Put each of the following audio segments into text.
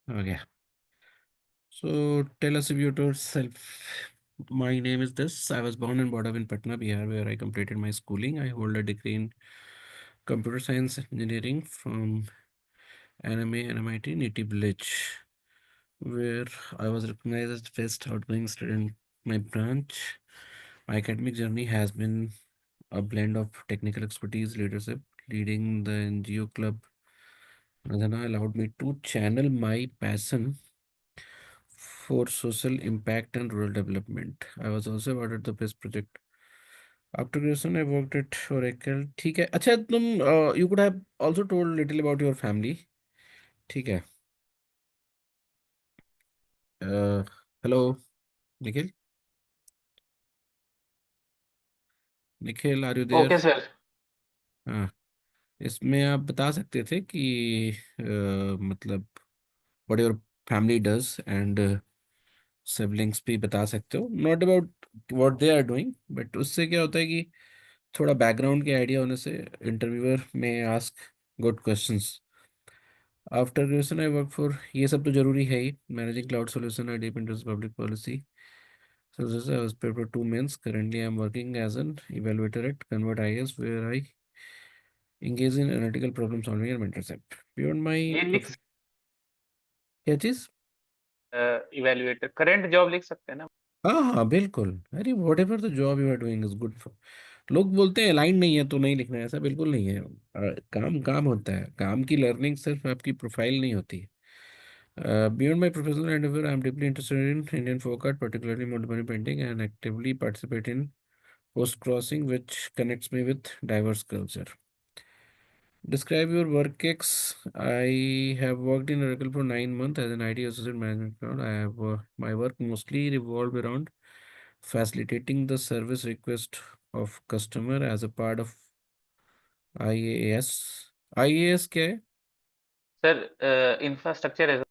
Okay. So tell us about yourself. My name is this. I was born and brought up in Patna, Bihar, where I completed my schooling. I hold a degree in computer science engineering from NMA NMIT Native Village, where I was recognized as the best outgoing student in my branch. My academic journey has been a blend of technical expertise, leadership, leading the NGO club. Radhana allowed me to channel my passion for social impact and rural development. I was also awarded the best project. After graduation, I worked at Oracle. ठीक है. अच्छा तुम you could have also told little about your family. ठीक है. Uh, hello, Nikhil. Nikhil, are you there? Okay sir. हाँ. इसमें आप बता सकते थे कि मतलब what your family does and siblings भी बता सकते हो. Not about what they are doing, but उससे क्या होता है कि थोड़ा बैकग्राउंड के आइडिया होने से इंटरव्यूअर में ask good questions. After graduation I work for, ये सब तो जरूरी है ही, managing cloud solution I deep into public policy. So this I was paid for 2 months. Currently, I'm working as an evaluator at Convert IS, where I engage in analytical problem solving and mentorship. Beyond my ये लिख क्या चीज. Evaluator current job लिख सकते हैं ना। हाँ हाँ बिल्कुल. अरे whatever the job you are doing is good. लोग बोलते हैं लाइन नहीं है तो नहीं लिखना है, ऐसा बिल्कुल नहीं है. काम काम होता है. काम की लर्निंग सिर्फ आपकी प्रोफाइल नहीं होती. Beyond my professional Endeavour I am deeply interested in Indian folk art, particularly modern painting, and actively participate in post crossing, which connects me with diverse culture. Describe your work ex. I have worked in Oracle for 9 months as an IT associate management cloud. I have my work mostly revolved around facilitating the service request of customer as a part of IaaS. IaaS क्या है? Sir infrastructure as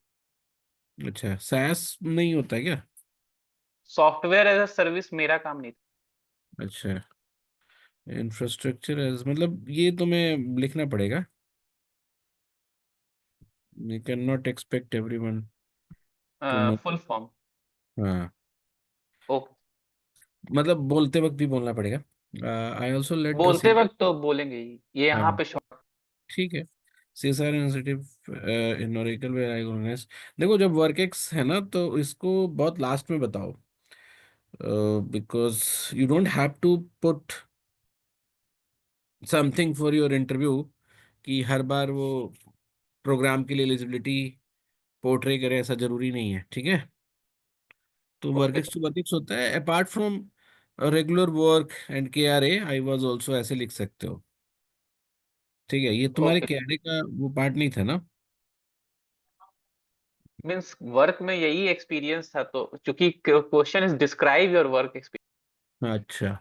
अच्छा, SaaS नहीं होता है क्या? Software as a service मेरा काम नहीं था। अच्छा, इंफ्रास्ट्रक्चर एज मतलब ये तुम्हें लिखना पड़ेगा. You can not expect everyone to know. Full form. हाँ, ओके। मतलब बोलते वक्त भी बोलना पड़ेगा. आई ऑल्सो लेट द बोलते सेल. वक्त तो बोलेंगे ही, ये यहाँ हाँ पे शॉर्ट। ठीक है. CSR initiative in Oracle where I organize. देखो जब वर्क एक्स है ना तो इसको बहुत लास्ट में बताओ, because you don't have to put something for your interview कि हर बार वो प्रोग्राम के लिए एलिजिबिलिटी पोर्ट्रे करे, ऐसा जरूरी नहीं है. ठीक है. तो ओके सर। वर्क एक्स होता है apart from regular work and KRA I was also, ऐसे लिख सकते हो. ठीक है, ये तुम्हारे ओके KRA का वो पार्ट नहीं था ना. मीन्स वर्क में यही एक्सपीरियंस था, तो चूंकि question is describe your work experience, अच्छा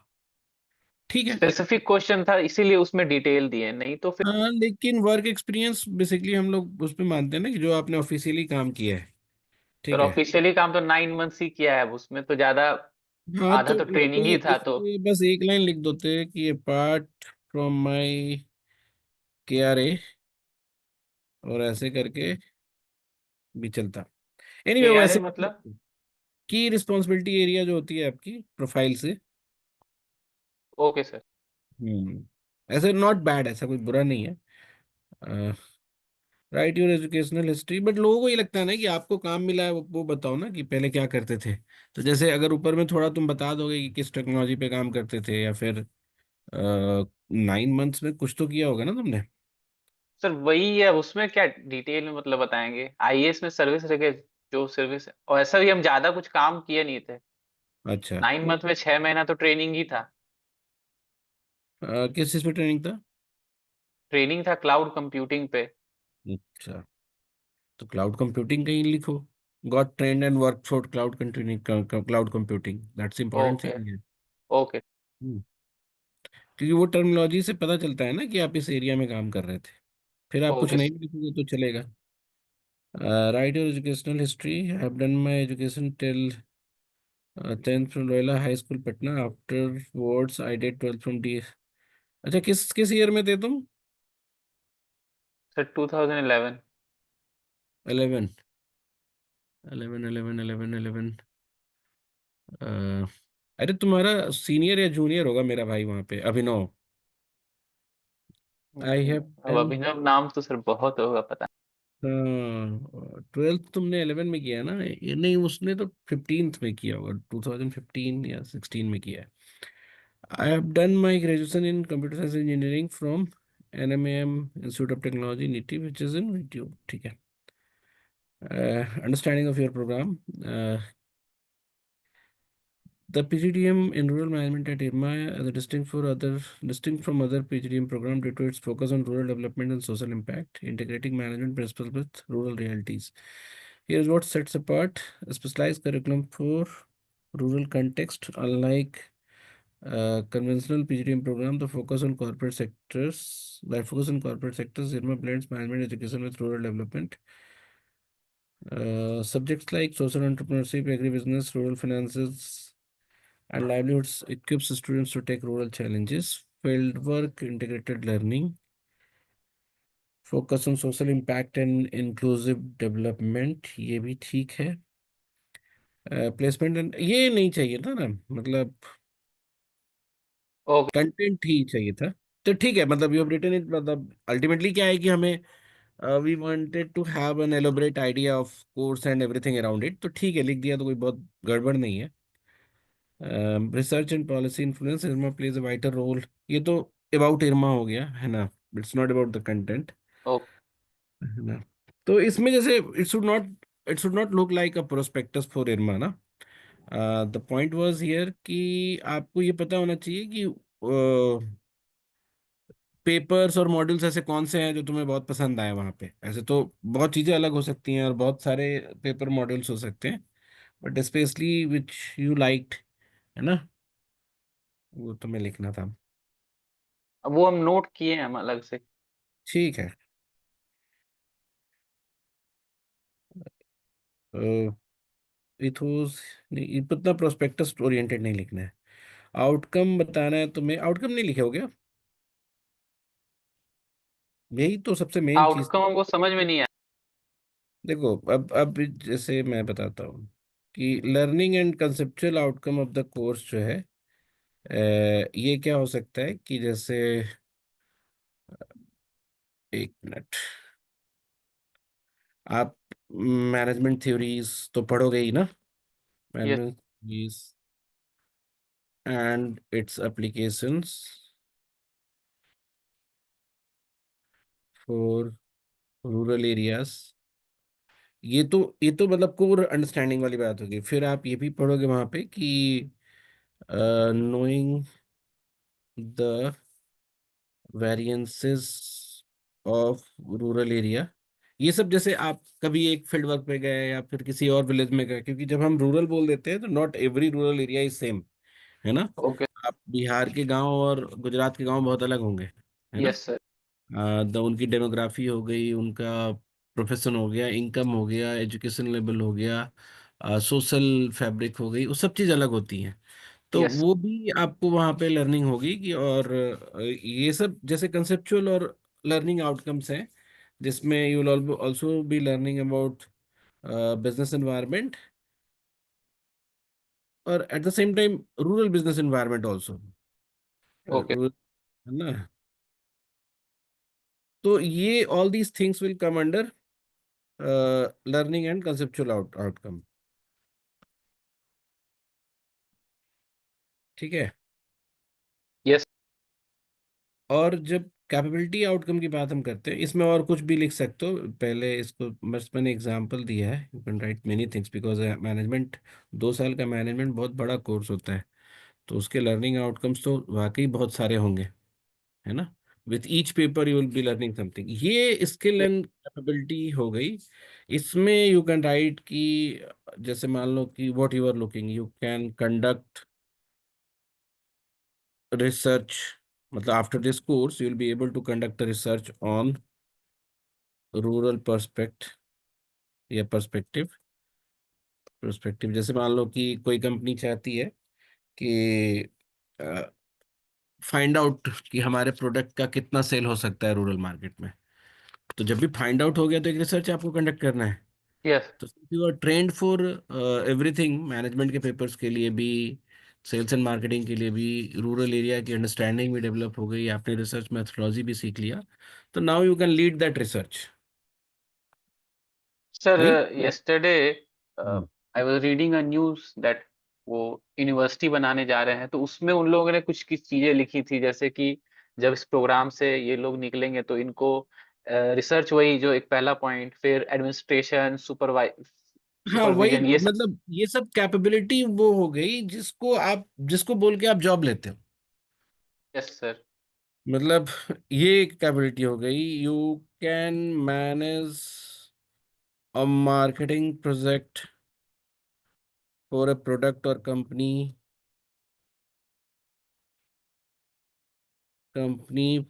ठीक है. स्पेसिफिक क्वेश्चन था इसीलिए उसमें डिटेल दिए, नहीं तो फिर हाँ लेकिन वर्क एक्सपीरियंस बेसिकली हम लोग उस पे मानते हैं ना कि जो आपने ऑफिशियली काम किया है. सर ठीक है. ऑफिशियली काम तो 9 मंथ्स ही किया है, उसमें तो ज्यादा हाँ आधा तो तो ट्रेनिंग ही था इस तो। पे बस एक लाइन लिख दोते कि अपार्ट फ्रॉम माय KRA, और ऐसे करके भी चलता. एनीवे KRA वैसे मतलब। की रिस्पॉन्सिबिलिटी एरिया जो होती है आपकी प्रोफाइल से. Okay sir. ऐसे नॉट बैड, ऐसा कोई बुरा नहीं है. Right your educational history, but लोगों को ये लगता है ना कि आपको काम मिला है, वो बताओ ना कि पहले क्या करते थे. तो जैसे अगर ऊपर में थोड़ा तुम बता दोगे कि किस टेक्नोलॉजी पे काम करते थे, या फिर 9 मंथ्स में कुछ तो किया होगा ना तुमने. सर वही है, उसमें क्या डिटेल में मतलब बताएंगे, आईएएस में सर्विस रखे जो सर्विस है, और ऐसा भी हम ज्यादा कुछ काम किए नहीं थे। अच्छा. 9 मंथ में 6 महीना तो ट्रेनिंग ही था। किस चीज़ पे ट्रेनिंग था? ट्रेनिंग था क्लाउड कंप्यूटिंग पे। अच्छा, तो क्लाउड कंप्यूटिंग कहीं लिखो. Got trend and work for cloud computing. Cloud computing that's important okay. Thing है. ओके। हम्म, क्योंकि वो टर्मिनोलॉजी से पता चलता है ना कि आप इस एरिया में काम कर रहे थे. फिर आप कुछ ओके नहीं भी लिखोगे तो चलेगा. Right your educational history. I have done my education till 10th from Loyola high school Patna. After words I did 12th from D. अच्छा, किस किस ईयर में थे तुम? सर 2011। 11. 11 11 11 11। अरे तुम्हारा सीनियर या जूनियर होगा मेरा भाई वहाँ पे, अभिनव। आई हैव अब 10। अभिनव नाम तो सर बहुत होगा पता। 12th तुमने 11 में किया ना, ये नहीं, उसने तो 15th में किया होगा, 2015 या 16 में किया है। I have done my graduation in computer science engineering from NMAM institute of technology Nitte which is in YouTube, ठीक है। Understanding of your program. The PGDM in rural management at IRMA is distinct from other PGDM program due to its focus on rural development and social impact, integrating management principles with rural realities. Here's what sets apart a specialized curriculum for rural context. Unlike conventional PGDM program, the focus on corporate sectors, by focus on corporate sectors, IRMA blends management education with rural development. Subjects like social entrepreneurship, agribusiness, rural finances, and livelihoods equips students to take rural challenges. Fieldwork, integrated learning, focus on social impact and inclusive development, ये भी ठीक है। Placement ये नहीं चाहिए था ना, मतलब ओके। कंटेंट ही चाहिए था। तो ठीक है, मतलब यू हैव रिटन इट, मतलब अल्टीमेटली क्या है कि हमें we wanted to have an elaborate idea of course and everything around it, तो ठीक है, लिख दिया तो कोई बहुत गड़बड़ नहीं है। Research and policy influence, IRMA plays a wider role, ये तो अबाउट इरमा हो गया है ना, it's not about the content, okay. है ना। तो इसमें जैसे it should not look like a prospectus for IRMA ना। द पॉइंट वाज हियर कि आपको ये पता होना चाहिए कि पेपर्स और मॉड्यूल्स ऐसे कौन से हैं जो तुम्हें बहुत पसंद आए वहाँ पे। ऐसे तो बहुत चीज़ें अलग हो सकती हैं और बहुत सारे पेपर मॉड्यूल्स हो सकते हैं, but specially which you liked, है ना, वो तुम्हें लिखना था। अब वो हम नोट किए हैं हम अलग से। ठीक है। इथोस नहीं, इतना प्रोस्पेक्टस ओरिएंटेड नहीं लिखना है। आउटकम बताना है तुम्हें, आउटकम नहीं लिखे हो क्या? यही तो सबसे मेन चीज। आउटकम हमको समझ में नहीं आया। देखो, अब जैसे मैं बताता हूँ कि learning and conceptual outcome of the course जो है, ये क्या हो सकता है कि जैसे, एक मिनट, आप मैनेजमेंट थ्योरीज तो पढ़ोगे ही ना, yes. Management theories and it's applications for rural areas, ये तो मतलब कोर अंडरस्टैंडिंग वाली बात होगी। फिर आप ये भी पढ़ोगे वहां पे कि knowing the variances of rural area, ये सब जैसे आप कभी एक फील्ड वर्क पे गए या फिर किसी और विलेज में गए, क्योंकि जब हम रूरल बोल देते हैं तो not every rural area is same, है ना। ओके। आप बिहार के गांव और गुजरात के गांव बहुत अलग होंगे, है ना। Yes sir. उनकी डेमोग्राफी हो गई, उनका प्रोफेशन हो गया, इनकम हो गया, एजुकेशन लेवल हो गया, सोशल फैब्रिक हो गई, वो सब चीज़ अलग होती हैं। तो यस। वो भी आपको वहाँ पे लर्निंग होगी कि, और ये सब जैसे कंसेप्चुअल और लर्निंग आउटकम्स हैं, जिसमें you will also be learning about business environment, और at the same time rural business environment also, okay. है ना। तो ये all these things will come under learning and conceptual outcome, ठीक है। यस। और जब कैपेबिलिटी आउटकम की बात हम करते हैं, इसमें और कुछ भी लिख सकते हो, पहले इसको बस मैंने एग्जांपल दिया है, you can write many things because management, 2 साल का मैनेजमेंट बहुत बड़ा कोर्स होता है, तो उसके लर्निंग आउटकम्स तो वाकई बहुत सारे होंगे, है ना। With each paper you will be learning something, ये स्किल एंड कैपेबिलिटी हो गई। इसमें यू कैन राइट कि जैसे मान लो कि what you are looking, you can conduct research, मतलब after this course you will be able to conduct research on rural perspect या पर्सपेक्टिव। पर्सपेक्टिव जैसे मान लो कि कोई कंपनी चाहती है कि फाइंड आउट कि हमारे प्रोडक्ट का कितना सेल हो सकता है रूरल मार्केट में, तो जब भी फाइंड आउट हो गया तो एक रिसर्च आपको कंडक्ट करना है। यस तो you are trained for everything, management के पेपर्स के लिए भी, सेल्स एंड मार्केटिंग के लिए भी, रूरल एरिया की अंडरस्टैंडिंग भी डेवलप हो गई, आपने रिसर्च मेथोडोलॉजी भी सीख लिया, तो now you can lead that research, sir. Right. Yesterday I was reading a news that वो यूनिवर्सिटी बनाने जा रहे हैं, तो उसमें उन लोगों ने कुछ कुछ चीजें लिखी थी, जैसे कि जब इस प्रोग्राम से ये लोग निकलेंगे तो इनको रिसर्च, वही जो एक पहला पॉइंट, फिर एडमिनिस्ट्रेशन, हाँ वही, सुपरविजन, ये सब। मतलब ये सब कैपेबिलिटी वो हो गई जिसको आप, जिसको बोल के आप जॉब लेते हो। Yes sir. मतलब ये कैपेबिलिटी हो गई, you can manage a marketing project for a product और कंपनी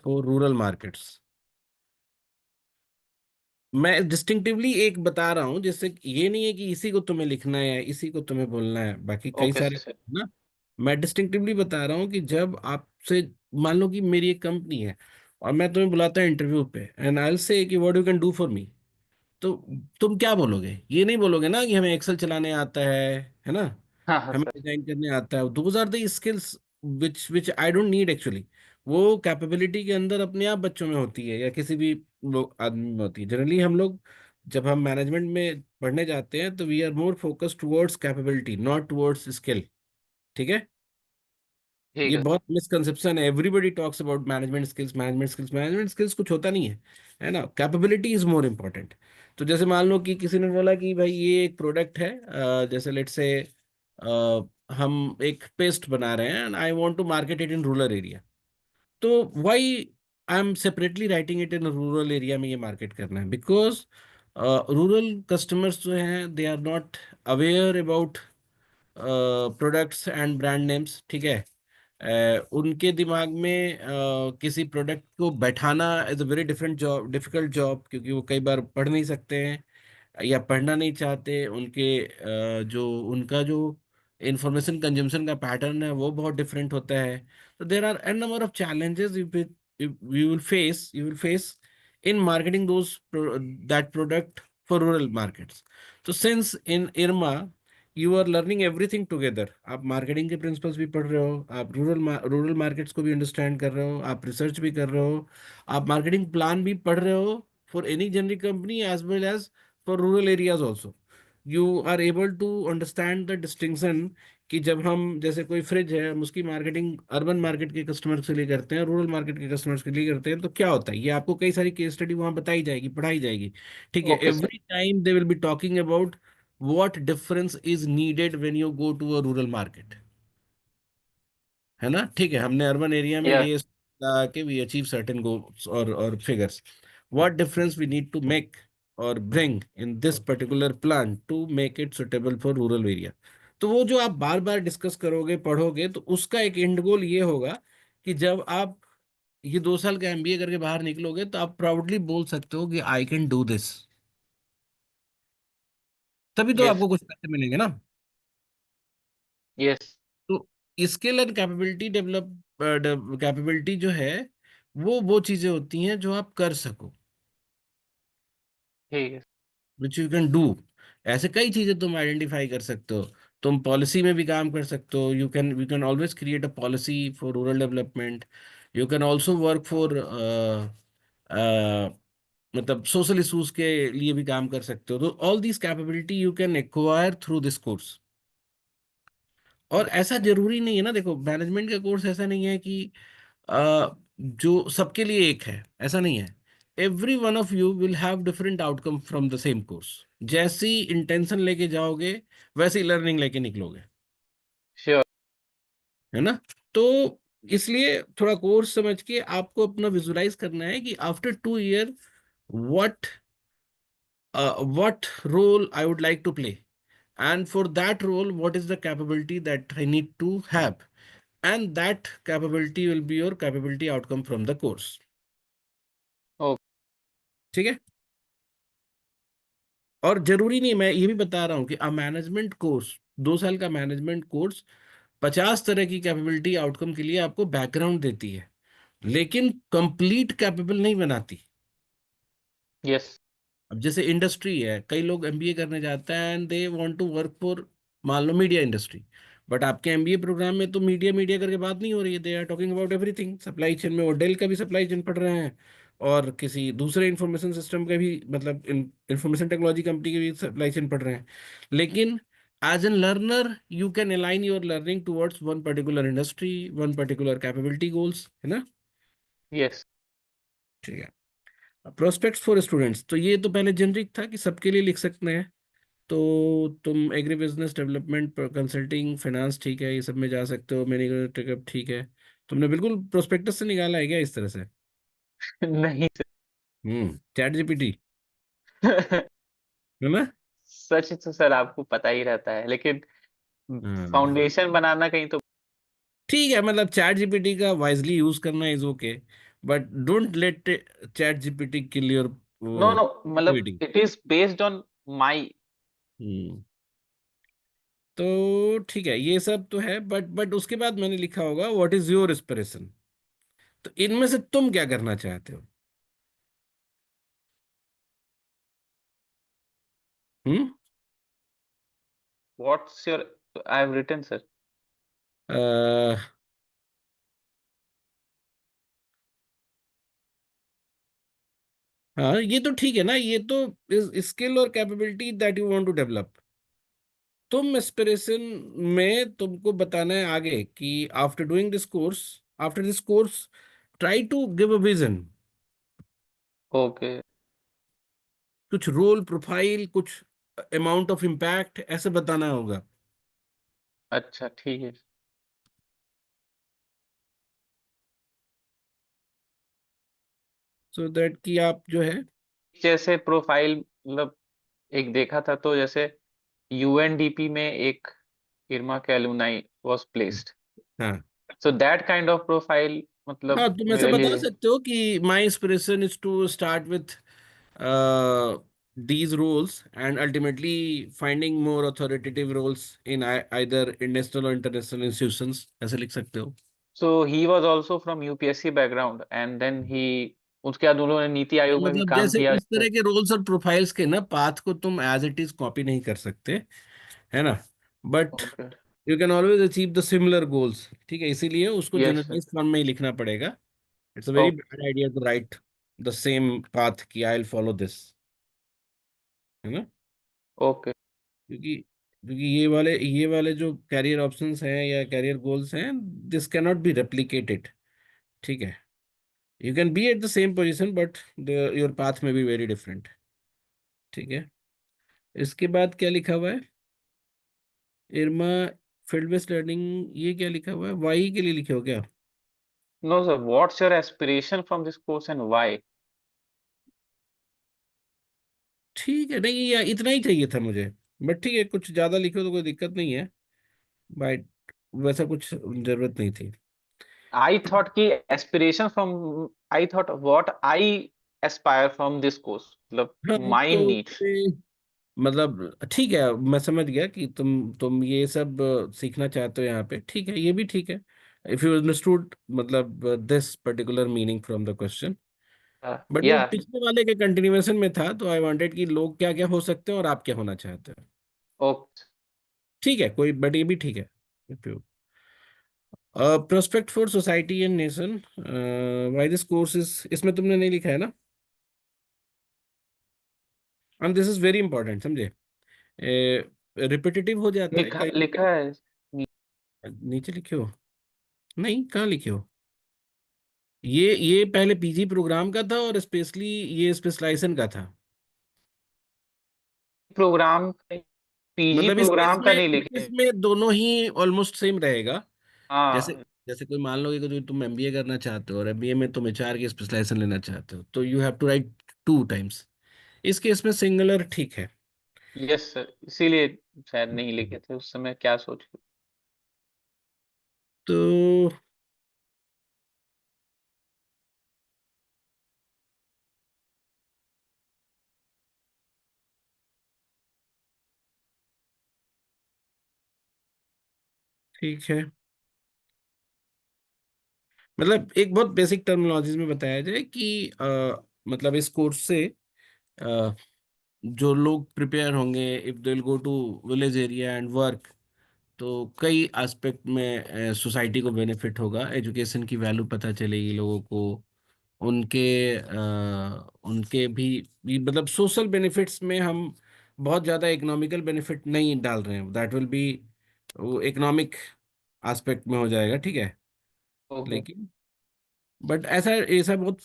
फॉर रूरल मार्केट्स। मैं डिस्टिंक्टिवली एक बता रहा हूँ, जैसे कि ये नहीं है कि इसी को तुम्हें लिखना है या इसी को तुम्हें बोलना है, बाकी कई ओके सारे सर। ना। मैं डिस्टिंक्टिवली बता रहा हूँ कि जब आपसे, मान लो कि मेरी एक कंपनी है और मैं तुम्हें बुलाता हूँ इंटरव्यू पे, एंड आई विल से कि what you can do for me, तो तुम क्या बोलोगे? ये नहीं बोलोगे ना कि हमें एक्सेल चलाने आता है ना, हाँ हाँ हमें सर। डिजाइन करने आता है। Those are the skills which I don't need actually. वो कैपेबिलिटी के अंदर अपने आप बच्चों में होती है या किसी भी लोग आदमी में होती है। जनरली हम लोग जब हम मैनेजमेंट में पढ़ने जाते हैं तो we are more focused towards capability, not towards skill. ठीक है। ठीक ये है बहुत सर। मिसकंसेप्शन है, everybody talks about management skills, management skills, management skills कुछ होता नहीं है ना, कैपेबिलिटी इज मोर इम्पोर्टेंट। तो जैसे मान लो कि किसी ने बोला कि भाई ये एक प्रोडक्ट है, जैसे लेट्स से हम एक पेस्ट बना रहे हैं and I want to market it in rural area, तो why I am separately writing it in rural area में ये मार्केट करना है, बिकॉज रूरल कस्टमर्स जो हैं they are not aware about products and brand names. ठीक है। उनके दिमाग में किसी प्रोडक्ट को बैठाना is a very different job, difficult job, क्योंकि वो कई बार पढ़ नहीं सकते हैं या पढ़ना नहीं चाहते। उनके जो उनका जो इंफॉर्मेशन कंजम्पशन का पैटर्न है वो बहुत डिफरेंट होता है। तो there are an number of challenges you will face in marketing those that product for rural markets. So since in IRMA you are learning everything together, आप मार्केटिंग के principles भी पढ़ रहे हो, आप रूरल मार्केट्स को भी अंडरस्टैंड कर रहे हो, आप रिसर्च भी कर रहे हो, आप मार्केटिंग प्लान भी पढ़ रहे हो for any generic company as well as for rural areas also. You are able to understand the distinction कि जब हम, जैसे कोई फ्रिज है, हम उसकी मार्केटिंग अर्बन मार्केट के कस्टमर्स के लिए करते हैं, रूरल मार्केट के कस्टमर्स के लिए करते हैं, तो क्या होता है ये आपको कई सारी केस स्टडी वहाँ बताई जाएगी, पढ़ाई जाएगी। ठीक है। Okay sir. Every time they will be talking about what difference is needed when you go to a rural market, है ना। ठीक है, हमने अर्बन एरिया में यस। ये कि वी अचीव सर्टेन गोल्स और figures, what difference we need to make और bring in this particular plan to make it suitable for rural area. तो वो जो आप बार बार डिस्कस करोगे, पढ़ोगे, तो उसका एक एंड गोल ये होगा कि जब आप ये 2 साल का एमबीए करके बाहर निकलोगे तो आप प्राउडली बोल सकते हो कि आई कैन डू दिस। तभी तो यस। आपको कुछ पैसे मिलेंगे ना। यस। तो skill and capability develop, capability जो है वो चीजें होती हैं जो आप कर सको, ठीक है। Which you can do. ऐसे कई चीजें तुम आइडेंटिफाई कर सकते हो। तुम पॉलिसी में भी काम कर सकते हो, you can always create a policy for rural development. You can also work for मतलब सोशल इशूज के लिए भी काम कर सकते हो। तो all this capability you can acquire through this course. और ऐसा जरूरी नहीं है ना, देखो मैनेजमेंट का कोर्स ऐसा नहीं है कि जो सबके लिए एक है, ऐसा नहीं है। Every one of you will have different outcome from the same course. जैसी इंटेंशन लेके जाओगे वैसी लर्निंग लेके निकलोगे, श्योर। है ना। तो इसलिए थोड़ा कोर्स समझ के आपको अपना विजुलाइज करना है कि after 2 year what what role I would like to play, and for that role what is the capability that I need to have, and that capability will be your capability outcome from the course। Okay. ठीक है। और जरूरी नहीं, मैं ये भी बता रहा हूँ कि अ मैनेजमेंट कोर्स, 2 साल का मैनेजमेंट कोर्स 50 तरह की कैपेबिलिटी आउटकम के लिए आपको बैकग्राउंड देती है, लेकिन कंप्लीट कैपेबल नहीं बनाती। यस। अब जैसे इंडस्ट्री है, कई लोग एमबीए करने जाते हैं and they want to work for, मान लो मीडिया इंडस्ट्री, बट आपके एमबीए प्रोग्राम में तो मीडिया मीडिया करके बात नहीं हो रही है, they are talking about everything supply chain में। वो डेल का भी सप्लाई चेन पढ़ रहे हैं, और किसी दूसरे इंफॉर्मेशन सिस्टम का भी, मतलब इंफॉर्मेशन टेक्नोलॉजी कंपनी के भी सप्लाई चेन पढ़ रहे हैं। लेकिन as an learner you can align your learning towards one particular industry, one particular capability goals, है ना। यस। ठीक है। प्रोस्पेक्ट्स फॉर स्टूडेंट्स, तो ये तो पहले जेनरिक था कि सबके लिए लिख सकते हैं। तो तुम agri business development, consulting, finance, ठीक है, ये सब में जा सकते हो। मैनेजर, ठीक है। तुमने बिल्कुल प्रोस्पेक्टस से निकाला है क्या इस तरह से? नहीं चैट जीपीटी, सर। है ना? सच तो सर आपको पता ही रहता है, लेकिन हाँ, फाउंडेशन बनाना कहीं तो। ठीक है, मतलब चैट जीपीटी का वाइजली यूज करना is okay, but don't let ChatGPT kill your no no, मतलब creativity. It is based on my. Hmm तो ठीक है, ये सब तो है, बट उसके बाद मैंने लिखा होगा व्हाट इज योर एस्पिरेशन। तो इनमें से तुम क्या करना चाहते हो? Hmm what's your, I have written sir. Uh, हाँ, ये तो ठीक है ना, ये तो स्किल और capability that you want to develop. तुम एस्पिरेशन में तुमको बताना है आगे कि after this course try to give a vision, okay. कुछ रोल प्रोफाइल, कुछ अमाउंट ऑफ इम्पैक्ट, ऐसे बताना होगा। अच्छा ठीक है। सो दैट कि आप जो है। जैसे प्रोफाइल मतलब एक देखा था तो जैसे यूएनडीपी में एक इरमा के एलुमनाई वाज प्लेस्ड, हाँ, so that kind of profile हाँ, मतलब तुम ऐसा मेरे बता लिए। सकते हो कि my inspiration is to start with these roles and ultimately finding more authoritative roles in either national or international institutions, ऐसे लिख सकते हो। So he was also from UPSC background and then he, उसके बाद उन्होंने नीति आयोग में भी मतलब काम जैसे किया। इस तरह के रोल्स और प्रोफाइल्स के ना पाथ को तुम एज इट इज कॉपी नहीं कर सकते, है ना, but okay. You can always achieve the similar goals. ठीक है, इसीलिए उसको यस सर। जनरलाइज फॉर्म में ही लिखना पड़ेगा। It's a very bad idea to write the same path कि आई विल फॉलो दिस, है ना। ओके। क्योंकि ये वाले जो कैरियर ऑप्शंस हैं या कैरियर गोल्स हैं, दिस कैनॉट बी रेप्लिकेटेड। ठीक है, you can be eight the same position but your path में बी वेरी डिफरेंट। ठीक है, इसके बाद क्या लिखा हुआ है? इरमा फील्ड बेस्ड लर्निंग, ये क्या लिखा हुआ है, वाई के लिए लिखे हो क्या? No sir, what's your aspiration from this course and why. ठीक है, नहीं, ये इतना ही चाहिए था मुझे, बट ठीक है, कुछ ज्यादा लिखो तो कोई दिक्कत नहीं है, बट वैसा कुछ जरूरत नहीं थी। आई थॉट कि aspiration from, I thought what I Aspire from this course, मतलब हाँ, माई तो नीड्स। उसमें मतलब ठीक है, मैं समझ गया कि तुम ये सब सीखना चाहते हो यहाँ पे, ठीक है, ये भी ठीक है। इफ यू अंडरस्टूड मतलब this particular meaning from the question, but वो या पिछले वाले के कंटिन्यूएशन में था, तो आई वांटेड कि लोग क्या क्या हो सकते हैं और आप क्या होना चाहते हो। ओके। ठीक है, कोई, बट ये भी ठीक है। Prospect for society and nation, why this course is, इसमें तुमने नहीं लिखा है ना, and this is very important, समझे। रिपीटेटिव हो जाता है लिखा कई। लिखा है। नीचे लिखे हो? नहीं, कहाँ लिखे हो? ये पहले पीजी प्रोग्राम का था और स्पेशली ये स्पेशलाइजेशन का था। प्रोग्राम, पीजी मतलब प्रोग्राम का नहीं इस लिखे। केस में दोनों ही ऑलमोस्ट सेम रहेगा। जैसे हाँ। जैसे कोई मान लो कि तुम एमबीए करना चाहते हो और एमबीए में तुम एचआर की स्पेशलाइजेशन लेना चाहते हो, तो you have to write 2 times. इस केस में सिंगुलर ठीक है। यस सर, इसीलिए शायद नहीं लिखे थे उस समय, क्या सोच के। तो ठीक है, मतलब एक बहुत बेसिक टर्मिनोलॉजी में बताया जाए कि मतलब इस कोर्स से जो लोग प्रिपेयर होंगे if they will go to village area and work, तो कई एस्पेक्ट में सोसाइटी को बेनिफिट होगा। एजुकेशन की वैल्यू पता चलेगी लोगों को, उनके उनके भी मतलब सोशल बेनिफिट्स में हम बहुत ज़्यादा इकोनॉमिकल बेनिफिट नहीं डाल रहे हैं, दैट विल बी वो इकोनॉमिक एस्पेक्ट में हो जाएगा, ठीक है। ओके। लेकिन बट ऐसा ऐसा बहुत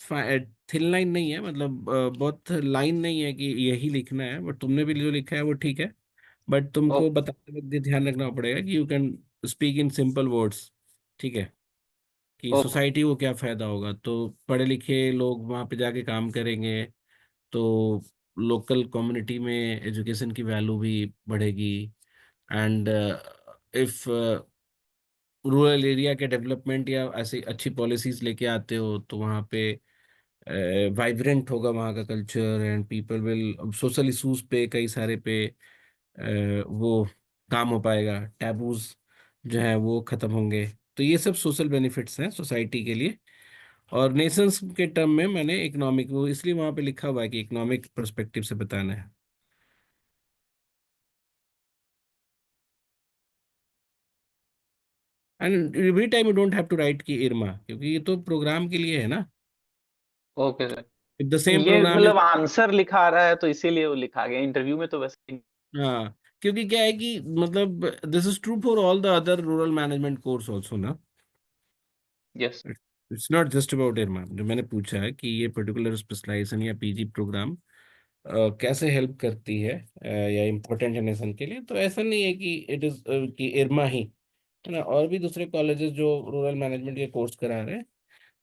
थिन लाइन नहीं है, मतलब बहुत लाइन नहीं है कि यही लिखना है, बट तुमने भी जो लिखा है वो ठीक है। बट तुमको ओके। बताते वक्त ये ध्यान रखना पड़ेगा कि you can speak in simple words, ठीक है। कि ओके। सोसाइटी को क्या फायदा होगा, तो पढ़े लिखे लोग वहाँ पे जाके काम करेंगे, तो लोकल कम्युनिटी में एजुकेशन की वैल्यू भी बढ़ेगी। एंड इफ रूरल एरिया के डेवलपमेंट या ऐसी अच्छी पॉलिसीज लेके आते हो, तो वहाँ पे वाइब्रेंट होगा वहाँ का culture, and people will social issues पे कई सारे पे वो काम हो पाएगा, टैबूज जो है वो खत्म होंगे। तो ये सब सोशल बेनिफिट्स हैं सोसाइटी के लिए। और नेशंस के टर्म में मैंने इकोनॉमिक वो इसलिए वहाँ पे लिखा हुआ है कि इकोनॉमिक पर्सपेक्टिव से बताना है। And every time you don't have to write की इरमा, क्योंकि ये तो प्रोग्राम के लिए है ना। Okay sir. If the same ये प्रोग्राम इज, मतलब आंसर लिखा रहा है तो इसीलिए वो लिखा गया, इंटरव्यू में तो वैसे। हाँ, क्योंकि क्या है कि मतलब this is true for all the other rural management course also ना। Yes. It's not just about IRMA. जो मैंने पूछा है कि ये पर्टिकुलर स्पेशलाइजेशन या पीजी प्रोग्राम कैसे हेल्प करती है या इम्पोर्टेंट है नेशन के लिए, तो ऐसा नहीं है कि इट इज कि इरमा ही है ना, और भी दूसरे कॉलेजेस जो रूरल मैनेजमेंट के कोर्स करा रहे हैं,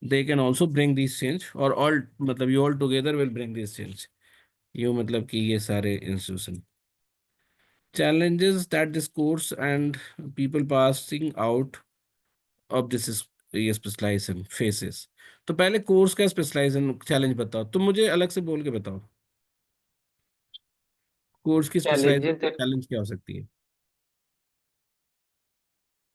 they can also bring this change, और ऑल मतलब you all together will bring this change. You मतलब कि ये सारे institution challenges that this course and people passing out of this is ये स्पेशलाइजेशन फेसेस। तो पहले कोर्स का स्पेशलाइजेशन चैलेंज बताओ, तुम मुझे अलग से बोल के बताओ कोर्स की स्पेशलाइजेशन चैलेंजेस। चैलेंज क्या हो सकती है।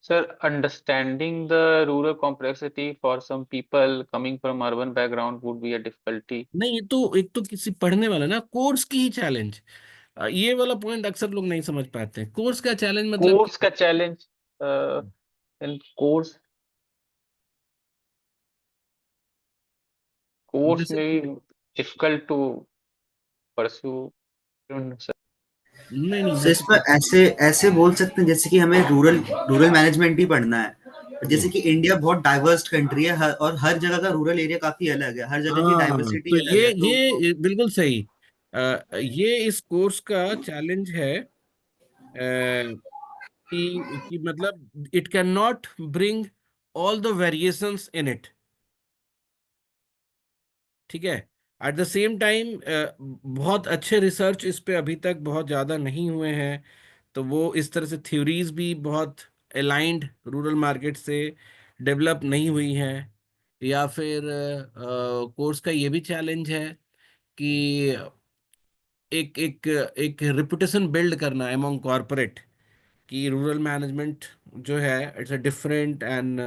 Sir, understanding the rural complexity for some people coming from urban background would be a difficulty. नहीं, ये तो एक तो किसी पढ़ने वाला ना, कोर्स की ही चैलेंज, ये वाला पॉइंट अक्सर लोग नहीं समझ पाते हैं। कोर्स का चैलेंज मतलब कोर्स का चैलेंज। इन कोर्स कोर्स जैसे में भी डिफिकल्ट टू परस्यू। नहीं नहीं तो इस पर ऐसे ऐसे बोल सकते हैं जैसे कि हमें रूरल रूरल मैनेजमेंट ही पढ़ना है। जैसे कि इंडिया बहुत डाइवर्स कंट्री है, और हर जगह का रूरल एरिया काफी अलग है, हर जगह की हाँ, तो डाइवर्सिटी अलग है, तो ये बिल्कुल सही। ये इस कोर्स का चैलेंज है कि मतलब it can not bring all the variations in it, ठीक है। एट द सेम टाइम बहुत अच्छे रिसर्च इस पे अभी तक बहुत ज़्यादा नहीं हुए हैं, तो वो इस तरह से थ्योरीज भी बहुत अलाइंड रूरल मार्केट से डेवलप नहीं हुई हैं। या फिर कोर्स का ये भी चैलेंज है कि एक एक एक रिपुटेशन बिल्ड करना एमॉन्ग कॉरपोरेट, कि रूरल मैनेजमेंट जो है it's a different, and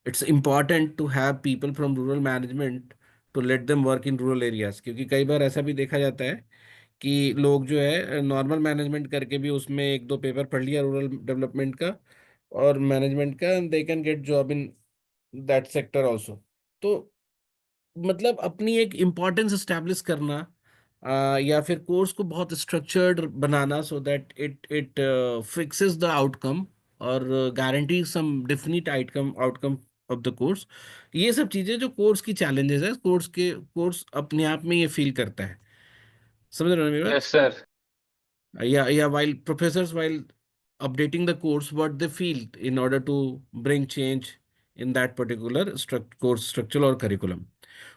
it's important to have people from rural management to let them work in rural areas. क्योंकि कई बार ऐसा भी देखा जाता है कि लोग जो है नॉर्मल मैनेजमेंट करके भी उसमें एक दो पेपर पढ़ लिया रूरल डेवलपमेंट का और मैनेजमेंट का, they can get job in that sector also. तो मतलब अपनी एक इम्पोर्टेंस एस्टेब्लिश करना, या फिर कोर्स को बहुत स्ट्रक्चर्ड बनाना so that it it fixes the outcome और guarantee some definite outcome outcome of the course. ये सब चीजें जो कोर्स की चैलेंजेस है, कोर्स अपने आप में ये फील करता है। समझ रहे हो ना मेरी बात। Yes sir. या while professors while updating the course what they feel in order to bring change in that particular course structure और curriculum।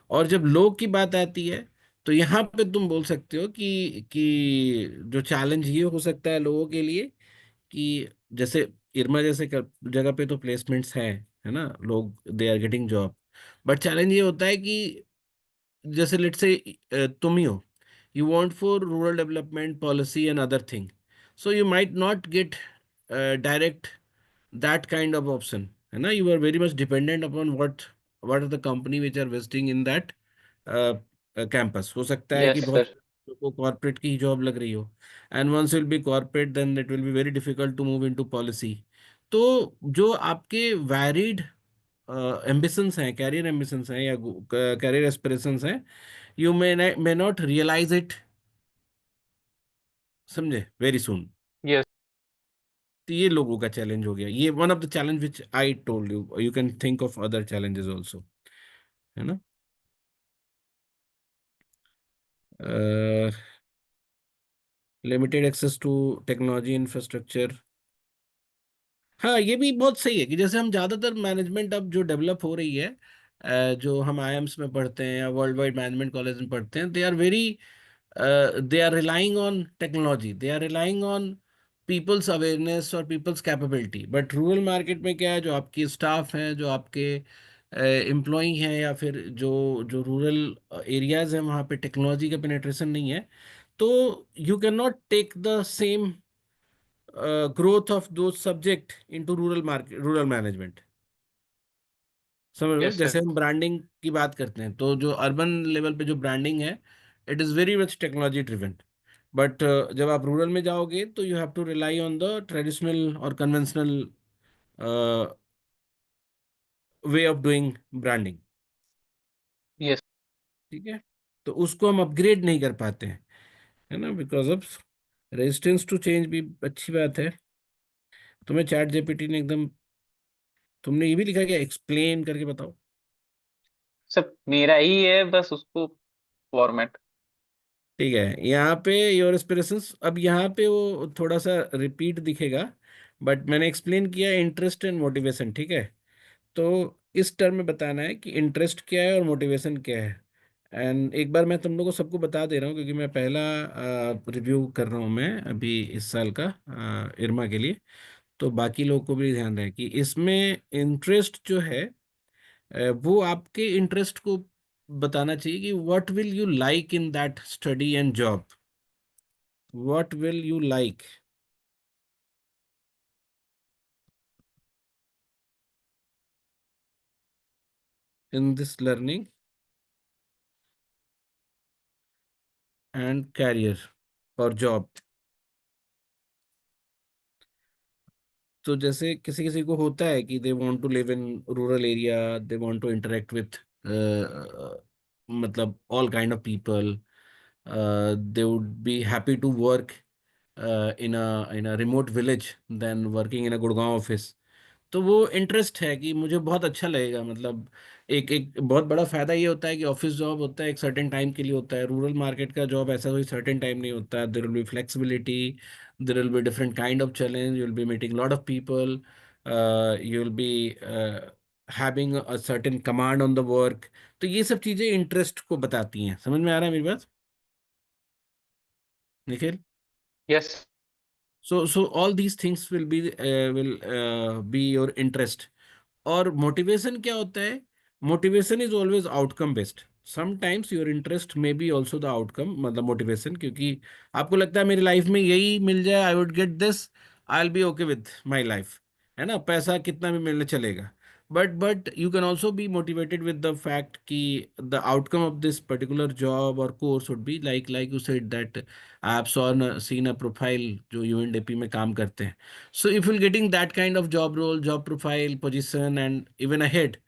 और जब लोग की बात आती है, तो यहाँ पे तुम बोल सकते हो कि जो चैलेंज ये हो सकता है लोगों के लिए कि जैसे इरमा जैसे जगह पे तो प्लेसमेंट्स हैं, है ना, लोग they are getting job. But challenge ये होता है कि जैसे लेट्स से तुम ही हो, you want for rural development policy and other thing, so you might not get direct that kind of option, है ना। You are very much dependent upon what are the company which are visiting in that uh, campus। हो सकता है कि yes बहुत sir. वो corporate की job लग रही हो, and once will be corporate then it will be very difficult to move into policy. तो जो आपके वैरिड एम्बिशंस हैं, कैरियर एम्बिशंस हैं या कैरियर एस्पिरेशंस हैं, you may not realise it, समझे, वेरी सुन। यस। तो ये लोगों का चैलेंज हो गया, ये one of the challenge which I told you, you can think of other challenges also, है ना। Limited access to technology infrastructure. हाँ, ये भी बहुत सही है कि जैसे हम ज़्यादातर मैनेजमेंट अब जो डेवलप हो रही है, जो हम आईएम्स में पढ़ते हैं या वर्ल्ड वाइड मैनेजमेंट कॉलेज में पढ़ते हैं, they are very, they are relying on technology, they are relying on people's awareness और people's capability. But rural market में क्या है, जो आपकी स्टाफ है, जो आपके एम्प्लॉई हैं, या फिर जो जो रूरल एरियाज हैं, वहाँ पे टेक्नोलॉजी का पेनिट्रेशन नहीं है। तो you can not take the same growth of those subject into rural management। समझ लो, यस सर। जैसे हम ब्रांडिंग की बात करते हैं, तो जो अर्बन लेवल पे जो ब्रांडिंग है, it is very much technology driven. But जब आप रूरल में जाओगे तो you have to rely on the traditional और conventional way of doing branding. Yes. ठीक है, तो उसको हम अपग्रेड नहीं कर पाते हैं, है ना, because of resistance to change भी अच्छी बात है। तुम्हें चैट जीपीटी ने एकदम, तुमने ये भी लिखा क्या, एक्सप्लेन करके बताओ। सब मेरा ही है, बस उसको फॉर्मेट। ठीक है, यहाँ पे योर एस्पिरेशंस, अब यहाँ पे वो थोड़ा सा रिपीट दिखेगा, बट मैंने एक्सप्लेन किया इंटरेस्ट एंड मोटिवेशन, ठीक है। तो इस टर्म में बताना है कि इंटरेस्ट क्या है और मोटिवेशन क्या है। एंड एक बार मैं तुम लोगों को सबको बता दे रहा हूँ, क्योंकि मैं पहला रिव्यू कर रहा हूँ मैं अभी इस साल का इरमा के लिए। तो बाकी लोगों को भी ध्यान रहे कि इसमें इंटरेस्ट जो है, वो आपके इंटरेस्ट को बताना चाहिए कि what will you like in that study and job, what will you like in this learning and career or job। तो जैसे किसी किसी को होता है कि they want to live in rural area, they want to interact with मतलब all kind of people, they would be happy to work in a remote village than working in a Gurgaon office. तो वो interest है कि मुझे बहुत अच्छा लगेगा, मतलब एक एक बहुत बड़ा फायदा ये होता है कि ऑफिस जॉब होता है एक सर्टेन टाइम के लिए होता है, रूरल मार्केट का जॉब ऐसा कोई सर्टेन टाइम नहीं होता है। There will be flexibility, there will be different kind of challenge, you will be meeting lot of people, you will be having a certain command on the work. तो ये सब चीजें interest को बताती हैं, समझ में आ रहा है मेरी बात Nikhil? Yes. So all these things will be your interest। और मोटिवेशन क्या होता है? Motivation is always outcome based. Sometimes your interest may be also the outcome, मतलब मोटिवेशन, क्योंकि आपको लगता है मेरी लाइफ में यही मिल जाए, I would get this, I will be okay with my life, है ना, पैसा कितना भी मिलने चलेगा। But you can also be motivated with the fact कि the outcome of this particular job or course would be like you said that I have seen a profile जो UNDP में काम करते हैं। So if you're getting that kind of job role, job profile, position, and even ahead,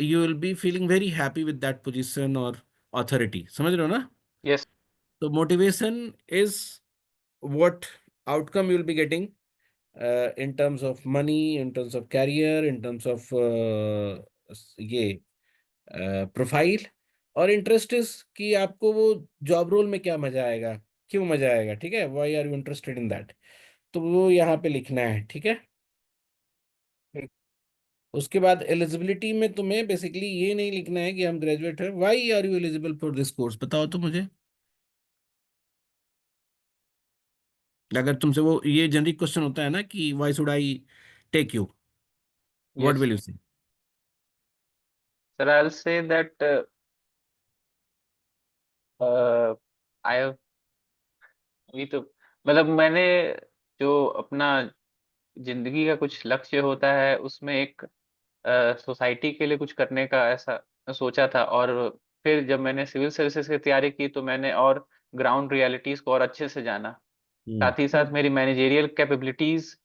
you will be feeling very happy with that position or authority। समझ रहे हो ना? Yes. तो motivation is what outcome you will be getting in terms of money, in terms of career, in terms of ये profile. और interest is कि आपको वो जॉब रोल में क्या मजा आएगा, क्यों मजा आएगा, ठीक है, why are you interested in that. तो वो यहाँ पे लिखना है, ठीक है। उसके बाद एलिजिबिलिटी में तुम्हें बेसिकली ये नहीं लिखना है कि हम ग्रेजुएट हैं, why are you eligible for this course, बताओ तो मुझे। अगर तुमसे वो ये जनरिक क्वेश्चन होता है ना कि why should I take you, what yes will you say? Sir, I will say that I have, अभी तो मतलब मैंने जो अपना जिंदगी का कुछ लक्ष्य होता है उसमें एक सोसाइटी के लिए कुछ करने का ऐसा सोचा था। और फिर जब मैंने सिविल सर्विसेज की तैयारी की तो मैंने और ग्राउंड रियलिटीज को और अच्छे से जाना। हम्म। साथ ही साथ मेरी मैनेजेरियल कैपेबिलिटीज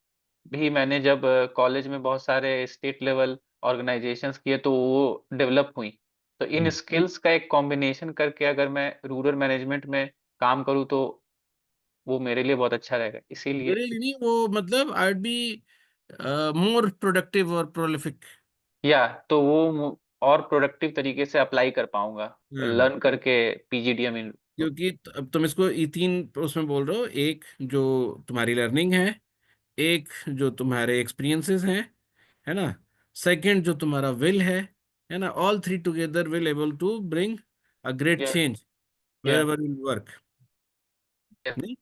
भी, मैंने जब कॉलेज में बहुत सारे स्टेट लेवल ऑर्गेनाइजेशंस किए तो वो डेवलप हुई। तो इन स्किल्स का एक कॉम्बिनेशन करके अगर मैं रूरल मैनेजमेंट में काम करूँ तो वो मेरे लिए बहुत अच्छा रहेगा, इसीलिए। मेरे लिए नहीं, वो मतलब आई बी मोर प्रोडक्टिव और प्रोलिफिक। या तो वो और प्रोडक्टिव तरीके से अप्लाई कर पाऊंगा, लर्न करके पीजीडीएम इन। क्योंकि अब तुम इसको ई तीन उसमें बोल रहे हो, एक जो तुम्हारी लर्निंग है, एक जो तुम्हारे एक्सपीरियंसेस हैं, है ना, सेकंड जो तुम्हारा विल है ना, all three together will able to bring a great या change wherever you work. नहीं,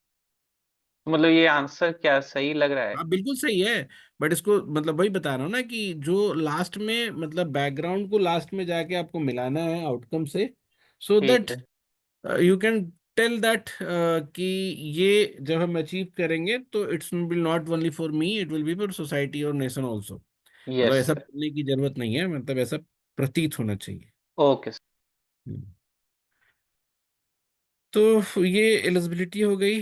तो मतलब ये आंसर क्या सही लग रहा है? हाँ बिल्कुल सही है। बट इसको मतलब वही बता रहा हूँ ना कि जो लास्ट में मतलब बैकग्राउंड को लास्ट में जाके आपको मिलाना है आउटकम से, सो ठीक दैट है। यू कैन टेल दैट कि ये जब हम अचीव करेंगे तो it's will not only for me, it will B for society और नेशन ऑल्सो। मतलब यस ऐसा सर। बोलने की जरूरत नहीं है, मतलब ऐसा प्रतीत होना चाहिए। Okay sir. हम्म। तो ये एलिजिबिलिटी हो गई।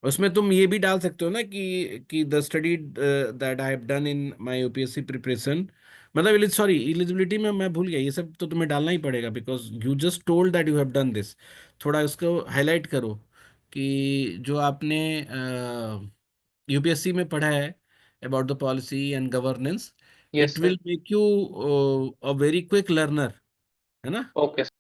उसमें तुम ये भी डाल सकते हो ना कि the study that I have done in my UPSC preparation, मतलब सॉरी एलिजिबिलिटी में मैं भूल गया, ये सब तो तुम्हें डालना ही पड़ेगा because you just told that you have done this. थोड़ा इसको हाईलाइट करो कि जो आपने यूपीएससी में पढ़ा है about the policy and governance, yes it sir. Will make you a very quick learner, है ना। Okay sir.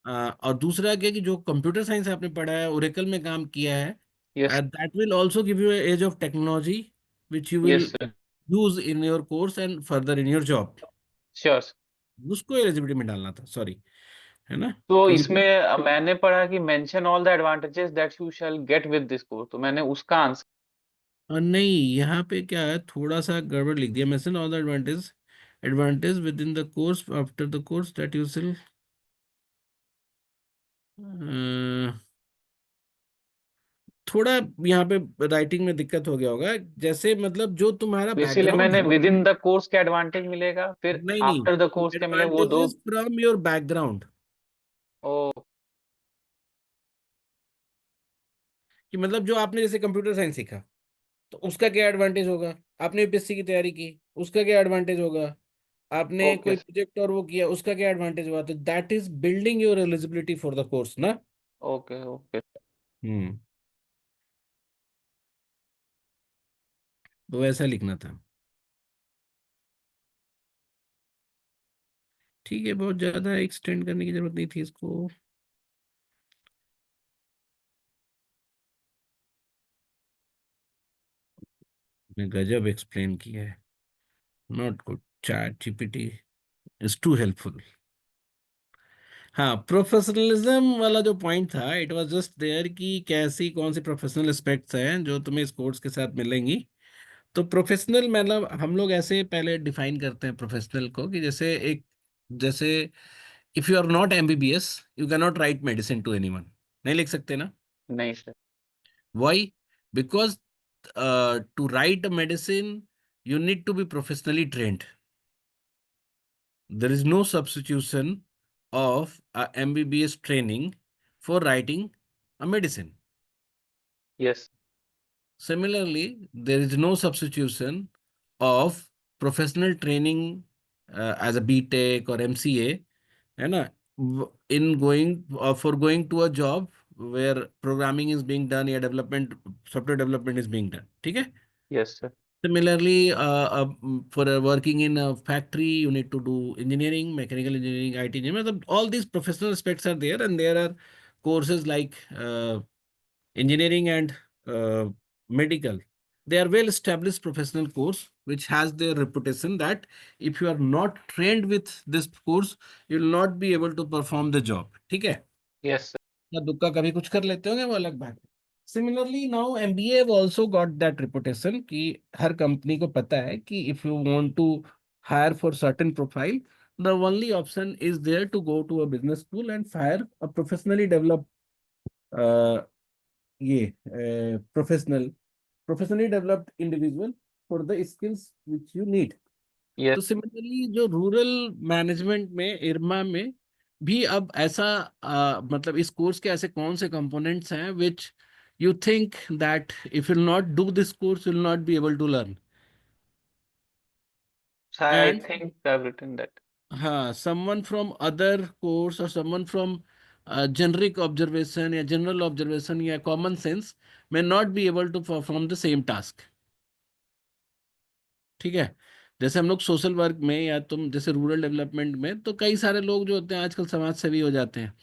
और दूसरा क्या कि जो कंप्यूटर साइंस आपने पढ़ा है, ओरेकल में काम किया है, yes. that will also give you an edge of technology which you will yes sir. use in your course and further in your job। Sure sir. उसको एलिजिबिलिटी में डालना था, सॉरी, है ना। तो क्योंकि इसमें मैंने पढ़ा कि mention all the advantages that you shall gate with this course, तो मैंने उसका आंसर। नहीं, यहाँ पे क्या है, थोड़ा सा गड़बड़ लिख दिया, mention all the advantage with in the course after the course that you will, थोड़ा यहाँ पे राइटिंग में दिक्कत हो गया होगा, जैसे मतलब जो तुम्हारा तो इसीलिए बैकग्राउंड मैंने है। विद इन द कोर्स के एडवांटेज मिलेगा, फिर नहीं नहीं, आफ्टर द कोर्स के मिले वो दो। एडवांटेजेस फ्रॉम योर बैकग्राउंड, ओ। कि मतलब जो आपने जैसे कंप्यूटर साइंस सीखा तो उसका क्या एडवांटेज होगा, आपने यूपीएससी की तैयारी की उसका क्या एडवांटेज होगा, आपने ओके। कोई प्रोजेक्ट और वो किया उसका क्या एडवांटेज हुआ, तो that is building your eligibility for the course ना। ओके। ओके। हम्म। तो ऐसा लिखना था। ठीक है, बहुत ज्यादा एक्सटेंड करने की जरूरत नहीं थी इसको। मैं गजब एक्सप्लेन किया है, not good, Chat GPT is too helpful. हाँ, प्रोफेशनलिज्म वाला जो पॉइंट था, इट वाज जस्ट देयर कि कैसी कौन सी प्रोफेशनल एस्पेक्ट्स हैं जो तुम्हें इस कोर्स के साथ मिलेंगी। तो प्रोफेशनल मतलब हम लोग ऐसे पहले डिफाइन करते हैं प्रोफेशनल को कि जैसे if you are not MBBS you can not write medicine to anyone, नहीं लिख सकते ना। नहीं sir. Why? Because to write a medicine you need to be professionally trained. There is no substitution of a MBBS training for writing a medicine. Yes. Similarly, there is no substitution of professional training as a BTech or MCA, है ना, in going for going to a job where programming is being done या development, software development is being done, ठीक है। Yes sir. Similarly, for working in a factory, you need to do engineering, mechanical engineering, IT engineering. All these professional aspects are there, and there are courses like engineering and uh, medical. They are well-established professional course, which has their reputation that if you are not trained with this course, you will not be able to perform the job. ठीक है? Yes sir. या दुक्का कभी कुछ कर लेते होंगे, वो अलग बात है। Similarly now MBA have also got that reputation कि हर कंपनी को पता है कि if you want to hire for certain profile, the only option is there to go to a business school and hire a professionally develop ये professionally developed individual for the skills which you need. Yes तो similarly जो rural management में इरमा में भी अब ऐसा मतलब इस कोर्स के ऐसे कौन से कंपोनेंट्स हैं which you think that if you not do this course you will not be able to learn I and think I have written that. हाँ someone from other course or someone from generic observation या general observation या common sense may not be able to perform the same task. ठीक है, जैसे हम लोग social work में या तुम जैसे रूरल डेवलपमेंट में तो कई सारे लोग जो होते हैं आजकल समाज सेवी हो जाते हैं,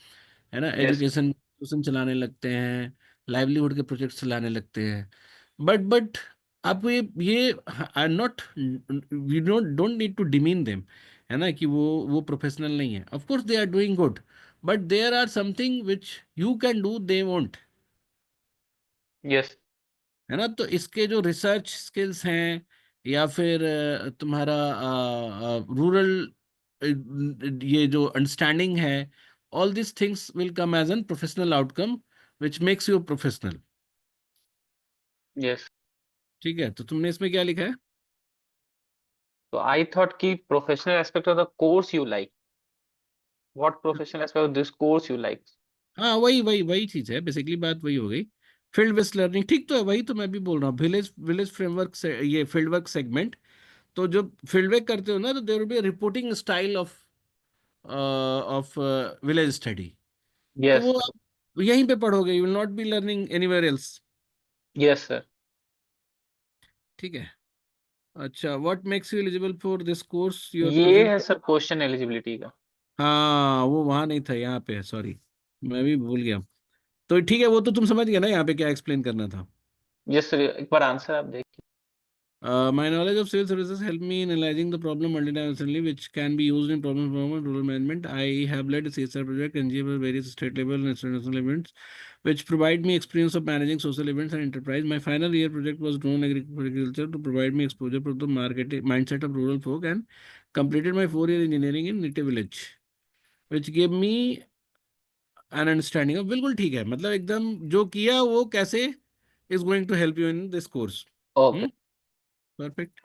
है ना, यस एजुकेशन चलाने लगते हैं, लाइवलीहुड के प्रोजेक्ट चलाने लगते हैं। बट आपको ये I not, we don't need to demean them, है ना, कि वो प्रोफेशनल नहीं है, of course they are doing good, but there are something which you can do they won't, yes है ना। तो इसके जो रिसर्च स्किल्स हैं या फिर तुम्हारा रूरल ये जो अंडरस्टैंडिंग है, all this things will come as an professional outcome which makes you professional. Yes. ठीक है, तो तुमने इसमें क्या लिखा है? तो आई थॉट कि professional aspect of the course you like, what professional aspect of this course you like. हाँ, वही वही वही चीज है, बेसिकली बात वही हो गई। फील्ड बेस्ड लर्निंग, ठीक तो है, वही तो मैं भी बोल रहा हूँ, विलेज विलेज फ्रेमवर्क से ये फील्ड वर्क सेगमेंट। तो जब फील्ड वर्क करते हो ना तो there will be reporting style of village study. तो यस वो आप यहीं पे पढ़ोगे, you will not be learning anywhere else. Yes sir. ठीक है। अच्छा, what makes you eligible for this course you are ये प्रेजेंट? है सर क्वेश्चन एलिजिबिलिटी का। हाँ, वो वहां नहीं था, यहाँ पे है, सॉरी, मैं भी भूल गया। तो ठीक है, वो तो तुम समझ गए ना यहाँ पे क्या एक्सप्लेन करना था। यस सर, एक बार आंसर आप देखिए। My knowledge of civil services helped me in analyzing the problem multidimensionally, which can be used in problem solving, rural management. I have led a CSR project, NGO for various state level and international events, which provide me experience of managing social events and enterprise. My final year project was drone agriculture to provide me exposure to the market mindset of rural folk, and completed my 4 year engineering in native village, which gave me an understanding of, बिल्कुल ठीक है, मतलब एकदम जो किया वो कैसे is going to help you in this course. Okay. Hmm, perfect.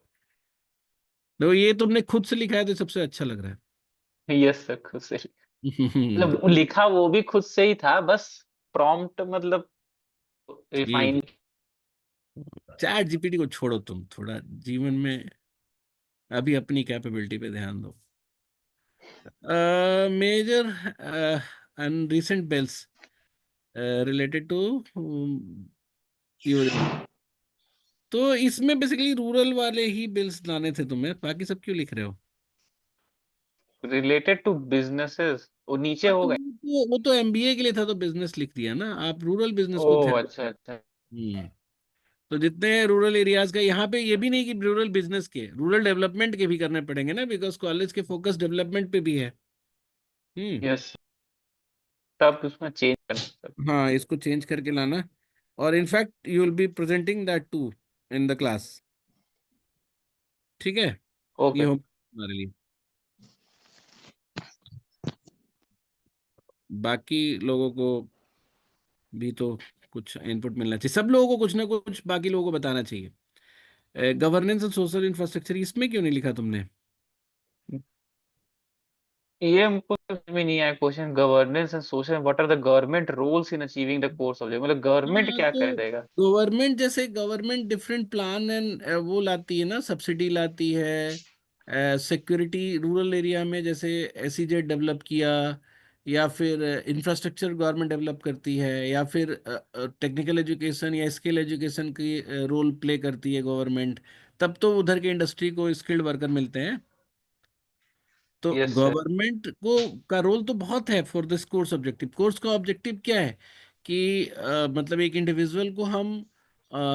तो ये तुमने खुद से लिखा है तो सबसे अच्छा लग रहा यस सर, खुद से है। मतलब लिखा वो भी खुद से ही था, बस प्रॉम्प्ट मतलब ठीक। रिफाइन। चैट जीपीटी को छोड़ो, तुम थोड़ा जीवन में अभी अपनी कैपेबिलिटी पे ध्यान दो। Major and recent bills related to your, तो इसमें बेसिकली रूरल वाले ही बिल्स लाने थे तुम्हें, बाकी सब क्यों लिख रहे हो? रिलेटेड टू बिजनेसेस वो नीचे हाँ, हो तो गए। वो तो एमबीए के लिए था, तो बिजनेस लिख दिया ना, आप रूरल बिजनेस ओ को ध्यान। अच्छा अच्छा। तो जितने रूरल एरियाज का यहाँ पे, ये भी नहीं कि रूरल बिजनेस के, रूरल डेवलपमेंट के भी करने पड़ेंगे ना, बिकॉज कॉलेज के फोकस डेवलपमेंट पे भी है। हम्म। यस, तब उसमें चेंज करना सर। हाँ, इसको चेंज करके लाना, और in fact you will be presenting that to in the class. ठीक है, ये ओके। हो हमारे लिए। बाकी लोगों को भी तो कुछ इनपुट मिलना चाहिए, सब लोगों को कुछ ना कुछ बाकी लोगों को बताना चाहिए। गवर्नेंस एंड सोशल इंफ्रास्ट्रक्चर, इसमें क्यों नहीं लिखा तुमने? ये हमको समझ में नहीं आया question, governance and social what are the government roles in achieving the course object, मतलब गवर्नमेंट हाँ, क्या कर तो देगा। गवर्नमेंट, जैसे गवर्नमेंट डिफरेंट प्लान एंड वो लाती है ना, सब्सिडी लाती है, सिक्योरिटी रूरल एरिया में, जैसे एसईजेड डेवलप किया, या फिर इंफ्रास्ट्रक्चर गवर्नमेंट डेवलप करती है, या फिर टेक्निकल एजुकेशन या स्किल एजुकेशन की रोल प्ले करती है गवर्नमेंट, तब तो उधर के इंडस्ट्री को स्किल्ड वर्कर मिलते हैं। तो यस सर। गवर्नमेंट को का रोल तो बहुत है for this course objective. Course का ऑब्जेक्टिव क्या है कि मतलब एक इंडिविजुअल को हम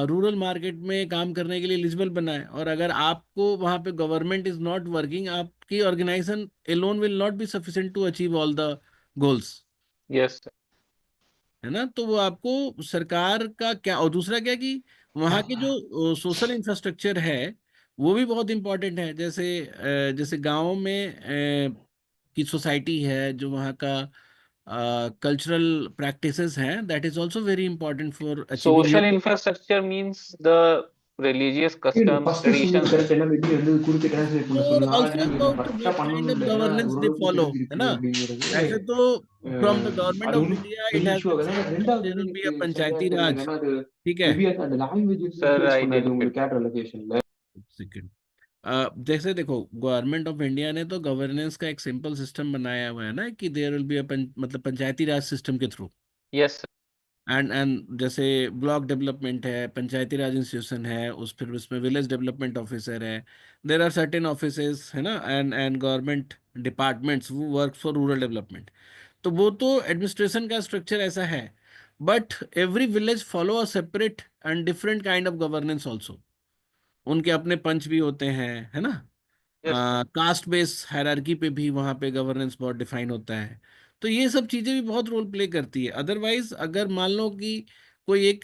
रूरल मार्केट में काम करने के लिए एलिजिबल बनाए, और अगर आपको वहाँ पे गवर्नमेंट इज नॉट वर्किंग, आपकी organisation alone will not be sufficient to achieve all the goals, yes sir. है ना। तो वो आपको सरकार का क्या, और दूसरा क्या कि वहाँ के जो सोशल इंफ्रास्ट्रक्चर है वो भी बहुत इंपॉर्टेंट है, जैसे गाँव में की सोसाइटी है, जो वहाँ का कल्चरल प्रैक्टिसेस हैं, that is also very important for achieving social your. Infrastructure means the religious இல்ல customs, ஃபர்ஸ்ட் சொன்னது traditions. கரெக்ட். என்ன வெளிய வந்து குடுத்து டிரான்ஸ்லேட் பண்ண More சொன்னா also இது about கரெக்ட்டா what kind பண்ணணும் of இல்லைன்னா governance they ஓரளவுக்கு follow, है தெரிஞ்சிருக்கு ना? அப்படிங்கிறது ऐसे तो from the government அது of ஒண்ணு India, it பெரிய has இஷ்யூ been ஆகுது. said that ரெண்டாவது there வந்து will be எனக்கு a சரியா panchayati தெரியல. Raj. ஏன்னா அது ठीक है? மேபி அந்த லாங்குவேஜ் Sir, இன்ஃப்ளூயன்ஸ் I பண்ணாது didn't get. உங்களுக்கு கேட்ட அலோகேஷன்ல. सेकंड जैसे देखो, गवर्नमेंट ऑफ इंडिया ने तो गवर्नेंस का एक सिंपल सिस्टम बनाया हुआ है ना, कि देयर विल बी मतलब पंचायती राज सिस्टम के थ्रू। Yes, sir. एंड जैसे ब्लॉक डेवलपमेंट है, पंचायती राज इंस्टीट्यूशन है, उस फिर उसमें विलेज डेवलपमेंट ऑफिसर है, देर आर सर्टेन ऑफिसेस, है ना, एंड गवर्नमेंट डिपार्टमेंट्स वो वर्क फॉर रूरल डेवलपमेंट। तो वो तो एडमिनिस्ट्रेशन का स्ट्रक्चर ऐसा है, but every village follow a separate and different kind of governance also. उनके अपने पंच भी होते हैं, है ना। Yes, sir. Caste base hierarchy पे भी वहाँ पे गवर्नेंस बहुत डिफाइन होता है। तो ये सब चीज़ें भी बहुत रोल प्ले करती है। अदरवाइज अगर मान लो कि कोई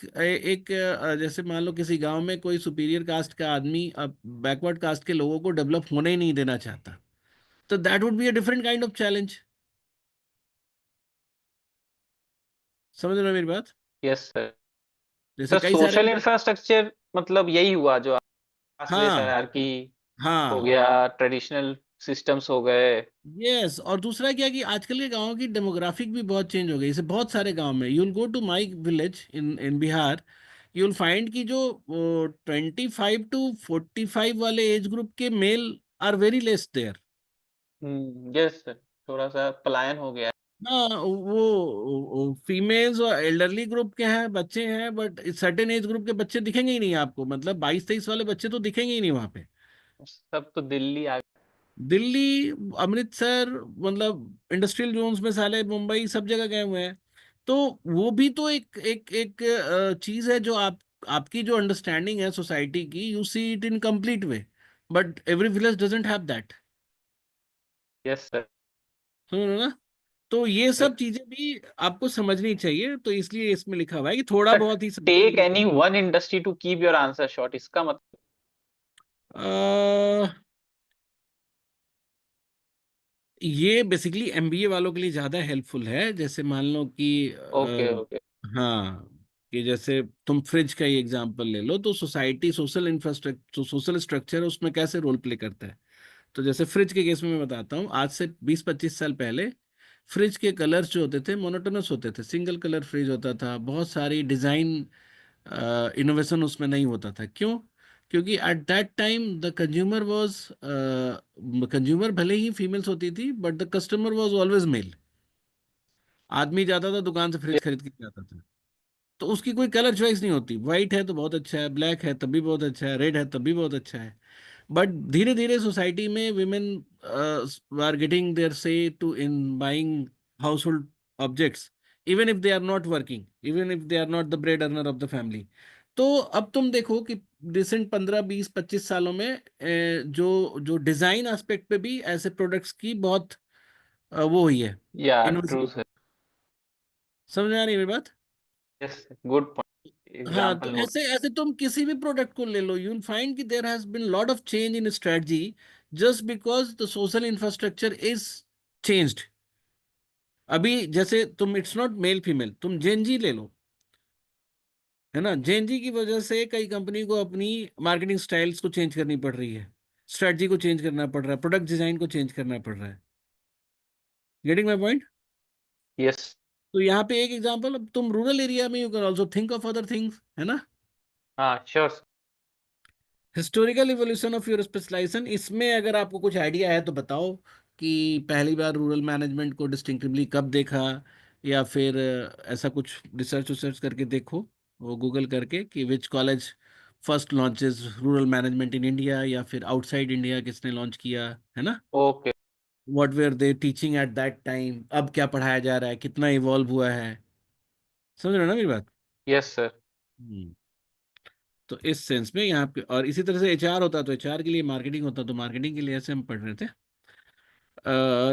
जैसे मान लो किसी गांव में कोई सुपीरियर कास्ट का आदमी अब बैकवर्ड कास्ट के लोगों को डेवलप होने ही नहीं देना चाहता, तो that would be a different kind of challenge. समझ रहे हो मेरी बात? Yes, sir. जैसे सर, कई सारे सोशल इंफ्रास्ट्रक्चर मतलब यही हुआ जो कास्ट बेस हाँ हायरार्की हो हाँ गया, ट्रेडिशनल सिस्टम्स हो गए। यस। और दूसरा क्या कि आजकल के गांवों की डेमोग्राफिक भी बहुत चेंज हो गई। जैसे बहुत सारे गांव में you will go to my village in Bihar, you will find कि जो 25 to 45 वाले एज ग्रुप के male are very less there. Yes sir, थोड़ा सा पलायन हो गया है। हाँ, वो फीमेल्स और एल्डरली ग्रुप के हैं, बच्चे हैं, बट सर्टेन एज ग्रुप के बच्चे दिखेंगे ही नहीं आपको। मतलब 22-23 वाले बच्चे तो दिखेंगे ही नहीं वहां पे। सब तो दिल्ली आ दिल्ली, अमृतसर, मतलब इंडस्ट्रियल जोन्स में साले, मुंबई, सब जगह गए हुए हैं। तो वो भी तो एक एक एक चीज है जो आपकी जो अंडरस्टैंडिंग है सोसाइटी की, you see it in complete way, but every village doesn't have that. Yes sir. सुन रहे हो ना? तो ये सब चीजें भी आपको समझनी चाहिए, तो इसलिए इसमें लिखा हुआ है कि थोड़ा सर, बहुत ही समझो टेक लेकिन any one industry to keep your answer short, इसका मतलब। ये बेसिकली एमबीए वालों के लिए ज़्यादा हेल्पफुल है। जैसे मान लो कि ओके ओके। हाँ, कि जैसे तुम फ्रिज का ही एग्जांपल ले लो, तो society social infrastructure, social structure है, उसमें कैसे रोल प्ले करता है। तो जैसे फ्रिज के केस में मैं बताता हूँ, आज से 20-25 साल पहले फ्रिज के कलर्स जो होते थे मोनोटोनस होते थे, सिंगल कलर फ्रिज होता था, बहुत सारी डिज़ाइन इनोवेशन उसमें नहीं होता था। क्यों? क्योंकि at that time the consumer was, consumer भले ही फीमेल्स होती थी, but the customer was always male. आदमी जाता था दुकान से फ्रिज खरीद के जाता था, तो उसकी कोई कलर चॉइस नहीं होती। वाइट है तो बहुत अच्छा है, ब्लैक है तब भी बहुत अच्छा है, रेड है तब भी बहुत अच्छा है। बट धीरे धीरे सोसाइटी में women are getting their say too in buying household objects, even if they are not working, even if they are not the bread earner of the family. तो अब तुम देखो कि रिसेंट 15-20-25 सालों में जो जो डिजाइन एस्पेक्ट पे भी ऐसे प्रोडक्ट्स की बहुत वो हुई है, या ट्रू इन्वेस्टमेंट। सर। समझ में आ रही है मेरी बात? यस, गुड पॉइंट, हाँ, तो एग्जांपल नोट। ऐसे ऐसे तुम किसी भी प्रोडक्ट को ले लो, यू विल फाइंड कि there has been lot of change in strategy, just because the social infrastructure is changed. अभी जैसे तुम, इट्स नॉट मेल फीमेल, तुम जेनजी ले लो, है ना। जेनजी की वजह से कई कंपनी को अपनी मार्केटिंग स्टाइल्स को चेंज करनी पड़ रही है, स्ट्रेटजी को चेंज करना पड़ रहा है, प्रोडक्ट डिजाइन को चेंज करना पड़ रहा है। Getting my point? यस। तो यहाँ पे एक एग्जांपल, अब तुम रूरल एरिया में you can also think of other things, है ना। हाँ sure. Historical evolution of your specialisation, इसमें अगर आपको कुछ आइडिया है तो बताओ कि पहली बार रूरल मैनेजमेंट को डिस्टिंक्टिवली कब देखा, या फिर ऐसा कुछ रिसर्च विसर्च करके देखो, वो गूगल करके कि which college first launches rural management in India, या फिर आउटसाइड इंडिया किसने लॉन्च किया, है ना। Okay. What were they teaching at that time, अब क्या पढ़ाया जा रहा है, कितना इवॉल्व हुआ है। समझ रहे हो ना मेरी बात? Yes sir. हम्म। तो इस सेंस में यहाँ पे, और इसी तरह से एचआर होता तो एचआर के लिए, मार्केटिंग होता तो मार्केटिंग के लिए, ऐसे हम पढ़ रहे थे।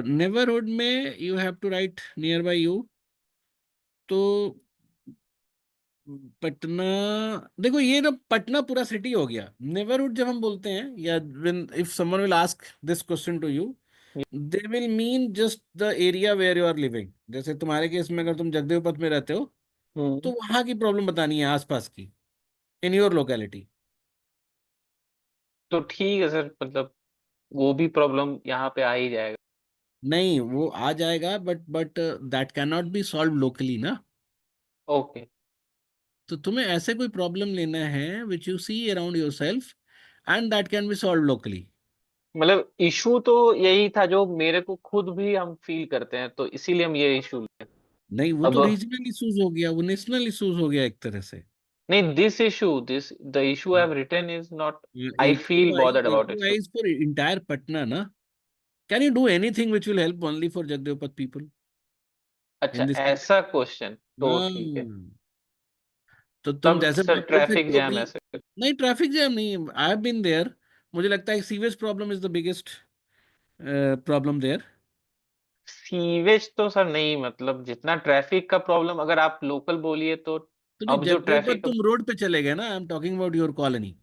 नेबरहुड में you have to write nearby you. तो पटना, देखो ये ना, पटना पूरा सिटी हो गया। नेबरहुड जब हम बोलते हैं, या when if someone will ask this question to you, they will mean just the area where you are living. जैसे तुम्हारे केस में अगर तुम जगदेव पथ में रहते हो, तो हम्म। वहां की प्रॉब्लम बतानी है आसपास की, इन योर लोकेलिटी। तो ठीक है सर, मतलब वो भी प्रॉब्लम यहाँ पे आ ही जाएगा। नहीं, वो आ जाएगा, but that can not be solve locally ना। ओके। तो तुम्हें ऐसे कोई प्रॉब्लम लेना है which you see around yourself and that can be solve locally. मतलब इशू तो यही था जो मेरे को खुद भी हम फील करते हैं, तो इसीलिए हम ये इशू लें। नहीं, वो अब तो रीजनल इशूज हो गया, वो नेशनल इशूज हो गया एक तरह से। नहीं, this issue, this the issue I have written is not, I feel AQI, bothered about it. AQI is for entire Patna, na? Can you do anything which will help only for Jagdeopat people अच्छा, in this case? ऐसा question तो ठीक है। हाँ, तो तुम तब जैसे सर बोल ट्रैफिक सकते हो जैम कि ऐसे। नहीं, ट्रैफिक जैम नहीं, आई हैव बीन देयर। मुझे लगता है sewage problem is the biggest problem there. Sewage तो सर नहीं, मतलब जितना ट्रैफिक का प्रॉब्लम अगर आप लोकल बोलिए तो। तो नहीं, अब जो जगदेवपत ट्रैफिक तुम रोड पे चले गए ना, I am talking about your colony.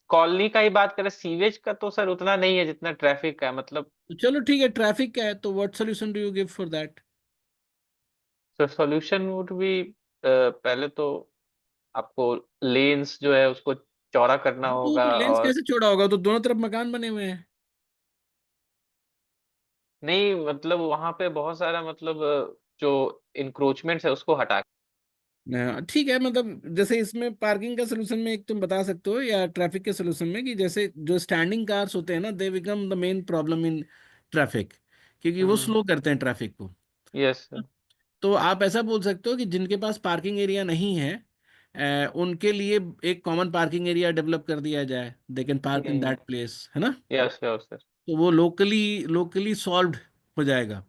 Colony का ही बात करें, सीवेज का तो सर उतना नहीं है जितना ट्रैफिक का है, मतलब। तो चलो ठीक है, ट्रैफिक का है तो what solution do you give for that? Sir solution would be, पहले तो आपको लेन्स जो है उसको चौड़ा करना तो होगा, लेंस और कैसे छोड़ा होगा, तो दोनों तरफ मकान बने हुए हैं। नहीं मतलब वहां पे बहुत सारा मतलब जो इंक्रोचमेंट है उसको हटा ठीक है, मतलब जैसे इसमें पार्किंग का सोल्यूशन में एक तुम बता सकते हो, या ट्रैफिक के सोल्यूशन में कि जैसे जो स्टैंडिंग कार्स होते हैं ना, they become the main problem in traffic, क्योंकि वो के। स्लो करते हैं ट्रैफिक को। Yes sir. तो आप ऐसा बोल सकते हो कि जिनके पास पार्किंग एरिया नहीं है, उनके लिए एक कॉमन पार्किंग एरिया डेवलप कर दिया जाए, they can park in that place, है ना। Yes yes sir. तो वो लोकली लोकली सॉल्व हो जाएगा।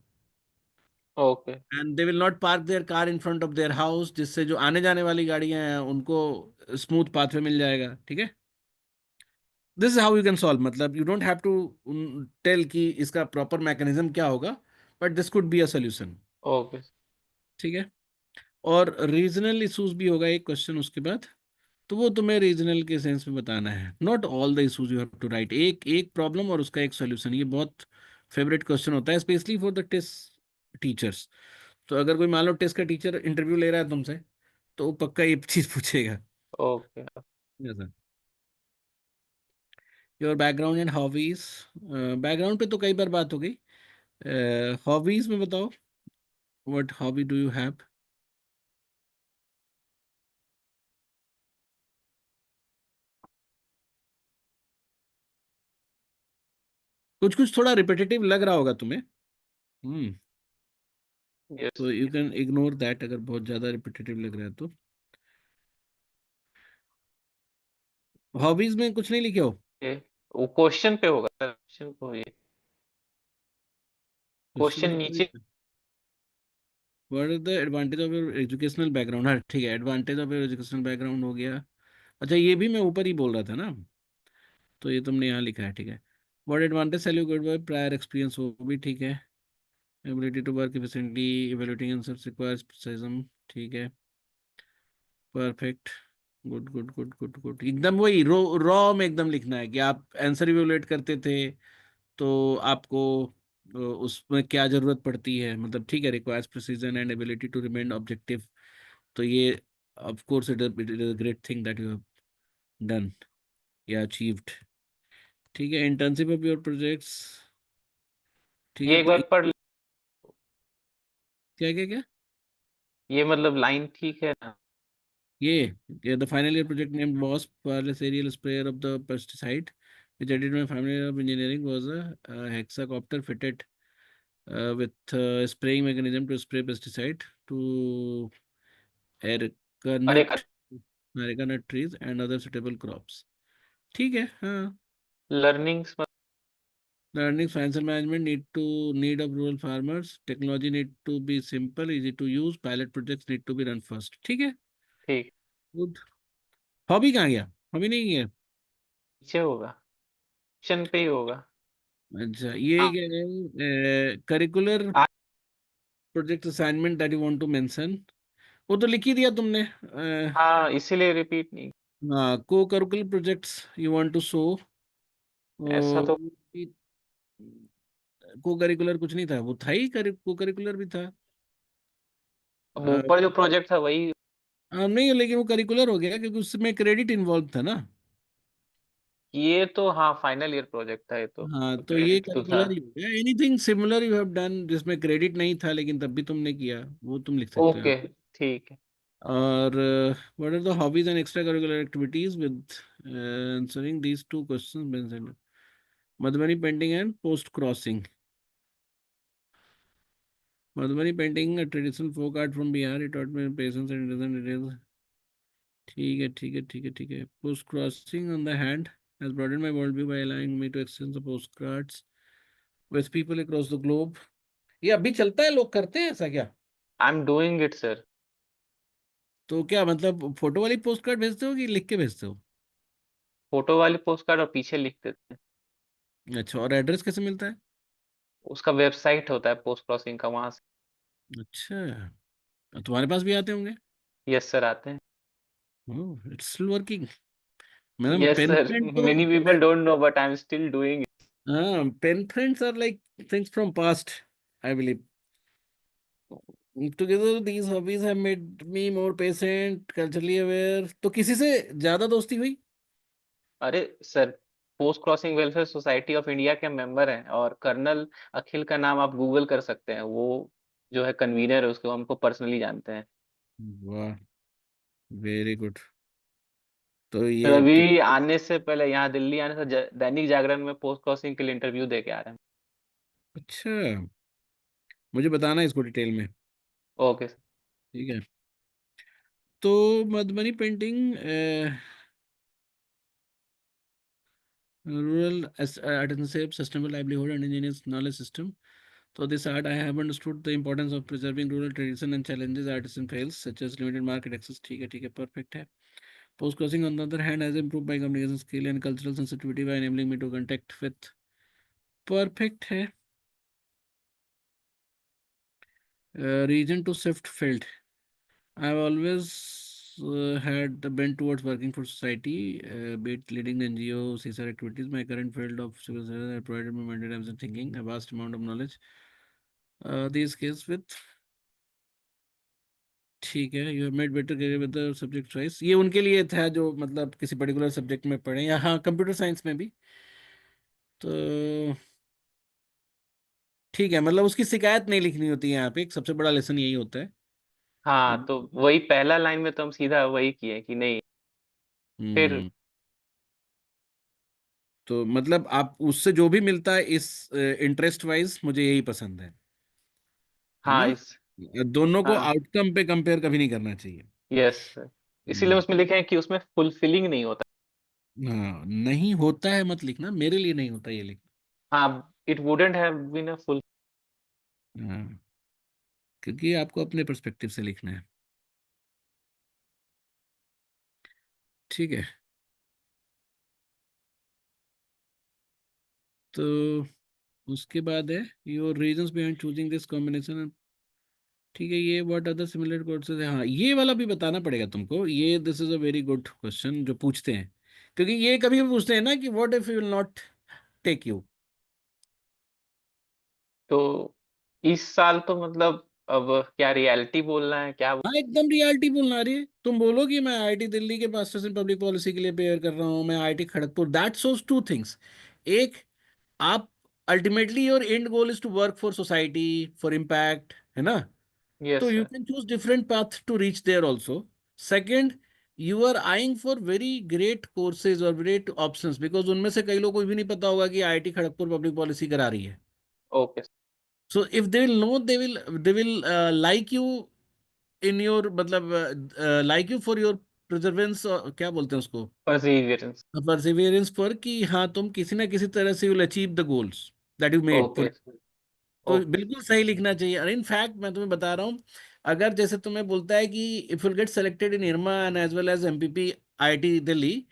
Okay. And they will not park their car in front of their house, जिससे जो आने जाने वाली गाड़ियां हैं उनको स्मूथ पाथवे मिल जाएगा, ठीक है। This is how you can solve, मतलब you don't have to tell कि इसका प्रॉपर मैकेनिज्म क्या होगा, but this could be a solution, okay. ठीक है। और रीजनल इशूज भी होगा एक क्वेश्चन उसके बाद, तो वो तुम्हें रीजनल के सेंस में बताना है, not all the issues you have to write, एक एक प्रॉब्लम और उसका एक सोल्यूशन। ये बहुत फेवरेट क्वेश्चन होता है specially for the test teachers. तो अगर कोई मान लो टेस्ट का टीचर इंटरव्यू ले रहा है तुमसे, तो वो पक्का ये चीज पूछेगा। ओके। जैसा your background and hobbies, background पे तो कई बार बात हो गई, हॉबीज में बताओ, what hobby do you have? कुछ कुछ थोड़ा रिपीटेटिव लग रहा होगा तुम्हें। हम्म। यस। तो यू कैन इग्नोर दैट अगर बहुत ज्यादा रिपीटेटिव लग रहा है तो। हॉबीज में कुछ नहीं लिखे हो? वो क्वेश्चन पे होगा सर, क्वेश्चन को ये क्वेश्चन क्वेश्चन में नीचे। What is the advantage of your educational background, हाँ ठीक है, advantage of your educational background हो गया। अच्छा, ये भी मैं ऊपर ही बोल रहा था ना, तो ये तुमने यहाँ लिखा है, ठीक है। What advantage sale you good by prior experience, वो भी ठीक है। Ability to work efficiently, evaluating answers requires precision, ठीक है। Perfect, good good good good good, एकदम वही रॉ रॉ में एकदम लिखना है कि आप आंसर इवैल्यूएट करते थे, तो आपको उसमें क्या जरूरत पड़ती है, मतलब ठीक है, requires precision and ability to remain objective. तो ये of course it is a great thing that you have done या अचीव्ड, ठीक है। इंटर्नशिप ऑफ योर प्रोजेक्ट्स, ठीक ये है। एक तो बार पढ़ क्या क्या क्या ये मतलब लाइन ठीक है ना? ये the final year project named वॉस्प wireless aerial sprayer of the pesticide which I did in my final year of engineering was a hexacopter fitted with a spraying mechanism to spray pesticide to और एक arecanut arecanut trees and other suitable crops, ठीक है, हाँ। Learnings. Learning financial management need of rural farmers, technology need to be simple easy to use, pilot projects need to be run first, ठीक है। ठीक। Good. Hobby कहाँ गया? Hobby नहीं है। नीचे होगा, ऑप्शन पे ही होगा। अच्छा, ये हाँ। कह रहे हैं करिकुलर आ- project assignment that you want to mention, वो तो लिख ही दिया तुमने। हाँ, इसीलिए रिपीट नहीं। हाँ, co curricular projects you want to show, ऐसा तो को करिकुलर कुछ नहीं था, वो था ही को करिकुलर भी था। अब अ, ऊपर जो प्रोजेक्ट था वही। नहीं, लेकिन वो करिकुलर हो गया क्योंकि उसमें क्रेडिट इन्वॉल्व था ना। ये तो हाँ फाइनल ईयर प्रोजेक्ट था, ये तो हाँ, तो ये क्रेडिट तो था। करिकुलर ही हो गया। Anything similar you have done जिसमें क्रेडिट नहीं था लेकिन तब भी तुमने किया, वो तुम लिख सकते हो यहाँ। ओके ठीक है। और what are the hobbies and extra curricular activities with answering these two questions. Madhubani painting and post crossing. Madhubani painting, a traditional folk art from Bihar. It taught me patience and doesn't details. ठीक है, ठीक है, ठीक है, ठीक है। Post crossing on the hand has broadened my worldview by allowing me to exchange the postcards with people across the globe. ये अभी चलता है, लोग करते हैं ऐसा क्या? I am doing it sir. तो क्या मतलब फोटो वाली पोस्ट कार्ड भेजते हो कि लिख के भेजते हो? फोटो वाली पोस्ट कार्ड और पीछे लिख देते हैं। अच्छा, और एड्रेस कैसे मिलता है? उसका वेबसाइट होता है पोस्ट क्रॉसिंग का, वहां से। अच्छा, तुम्हारे पास भी आते होंगे? यस सर, आते हैं। Oh, it's still working. मतलब yes pen sir, friend many तो, people don't know but I am still doing it. हाँ, pen friends are like things from past, I believe. Together, these hobbies have made me more patient, culturally aware. तो किसी से ज्यादा दोस्ती हुई? अरे sir, post crossing welfare society of India के member हैं, और कर्नल अखिल का नाम आप गूगल कर सकते हैं, वो जो है कन्वीनर है, उसको हमको पर्सनली जानते हैं। वाह, वेरी गुड। तो फिर ये तो अभी आने से पहले, यहाँ दिल्ली आने से दैनिक जागरण में पोस्ट क्रॉसिंग के लिए इंटरव्यू दे के आ रहे हैं। अच्छा, मुझे बताना इसको डिटेल में। Okay sir. ठीक है। तो Madhubani painting, rural artisanship, sustainable livelihood and indigenous knowledge system. So this art, I have understood the importance of preserving rural tradition and challenges artisan fails, such as limited market access. ठीक है, perfect है। Post crossing, on the other hand, has improved my communication skill and cultural sensitivity by enabling me to contact with, perfect है। Reason to shift field, I've always had the bent towards working for society, be it leading the NGO, CSR activities. My current field of civil service has provided me mental and thinking, a vast amount of knowledge. These skills with, ठीक है, you have made better career with the subject choice. ये उनके लिए था जो मतलब किसी particular subject में पढ़े, या हाँ कंप्यूटर साइंस में भी। तो ठीक है, मतलब उसकी शिकायत नहीं लिखनी होती है यहाँ पे, एक सबसे बड़ा लेसन यही होता है। हाँ, तो वही पहला लाइन में तो हम सीधा वही किए कि नहीं। फिर हम्म। तो मतलब आप उससे जो भी मिलता है इस इंटरेस्ट वाइज, मुझे यही पसंद है हाँ ना? इस दोनों को हाँ आउटकम पे कंपेयर कभी नहीं करना चाहिए। यस सर, इसीलिए हम्म, उसमें लिखे हैं कि उसमें फुलफिलिंग नहीं होता। हाँ, नहीं होता है मत लिखना, मेरे लिए नहीं होता ये हाँ, it wouldn't have been a full. लिखना। हाँ, क्योंकि आपको अपने पर्सपेक्टिव से लिखना है। ठीक है। तो उसके बाद है your reasons behind choosing this combination. ठीक है, ये व्हाट अदर सिमिलर कोर्सेज है, हाँ ये वाला भी बताना पड़ेगा तुमको। ये this is a very good question जो पूछते हैं, क्योंकि ये कभी भी पूछते हैं ना कि what if you will not take you. तो इस साल तो मतलब अब क्या रियलिटी बोलना है क्या? हाँ, एकदम रियलिटी बोलना रही है। तुम बोलो कि मैं आईआईटी दिल्ली के मास्टर्स इन पब्लिक पॉलिसी के लिए प्रेयर कर रहा हूँ, मैं IIT Kharagpur, that shows two things. एक, आप ultimately your end goal is to work for society, for impact, है ना? यस तो you sir. can choose different path to reach there also. Second, you are eyeing for very great courses or great options, because उनमें से कई लोगों को भी नहीं पता होगा कि आईआईटी खड़गपुर पब्लिक पॉलिसी करा रही है। Okay. So if they will know, they will like you in your मतलब like you for your perseverance, क्या बोलते हैं उसको, परसिवियरेंस। परसिवियरेंस, पर कि हाँ तुम किसी ना किसी तरह से will achieve the goals that you made okay. For. तो ओके। बिल्कुल सही लिखना चाहिए। और इन फैक्ट मैं तुम्हें बता रहा हूँ, अगर जैसे तुम्हें बोलता है कि if you get selected in IRMA and as well as MPP IIT Delhi,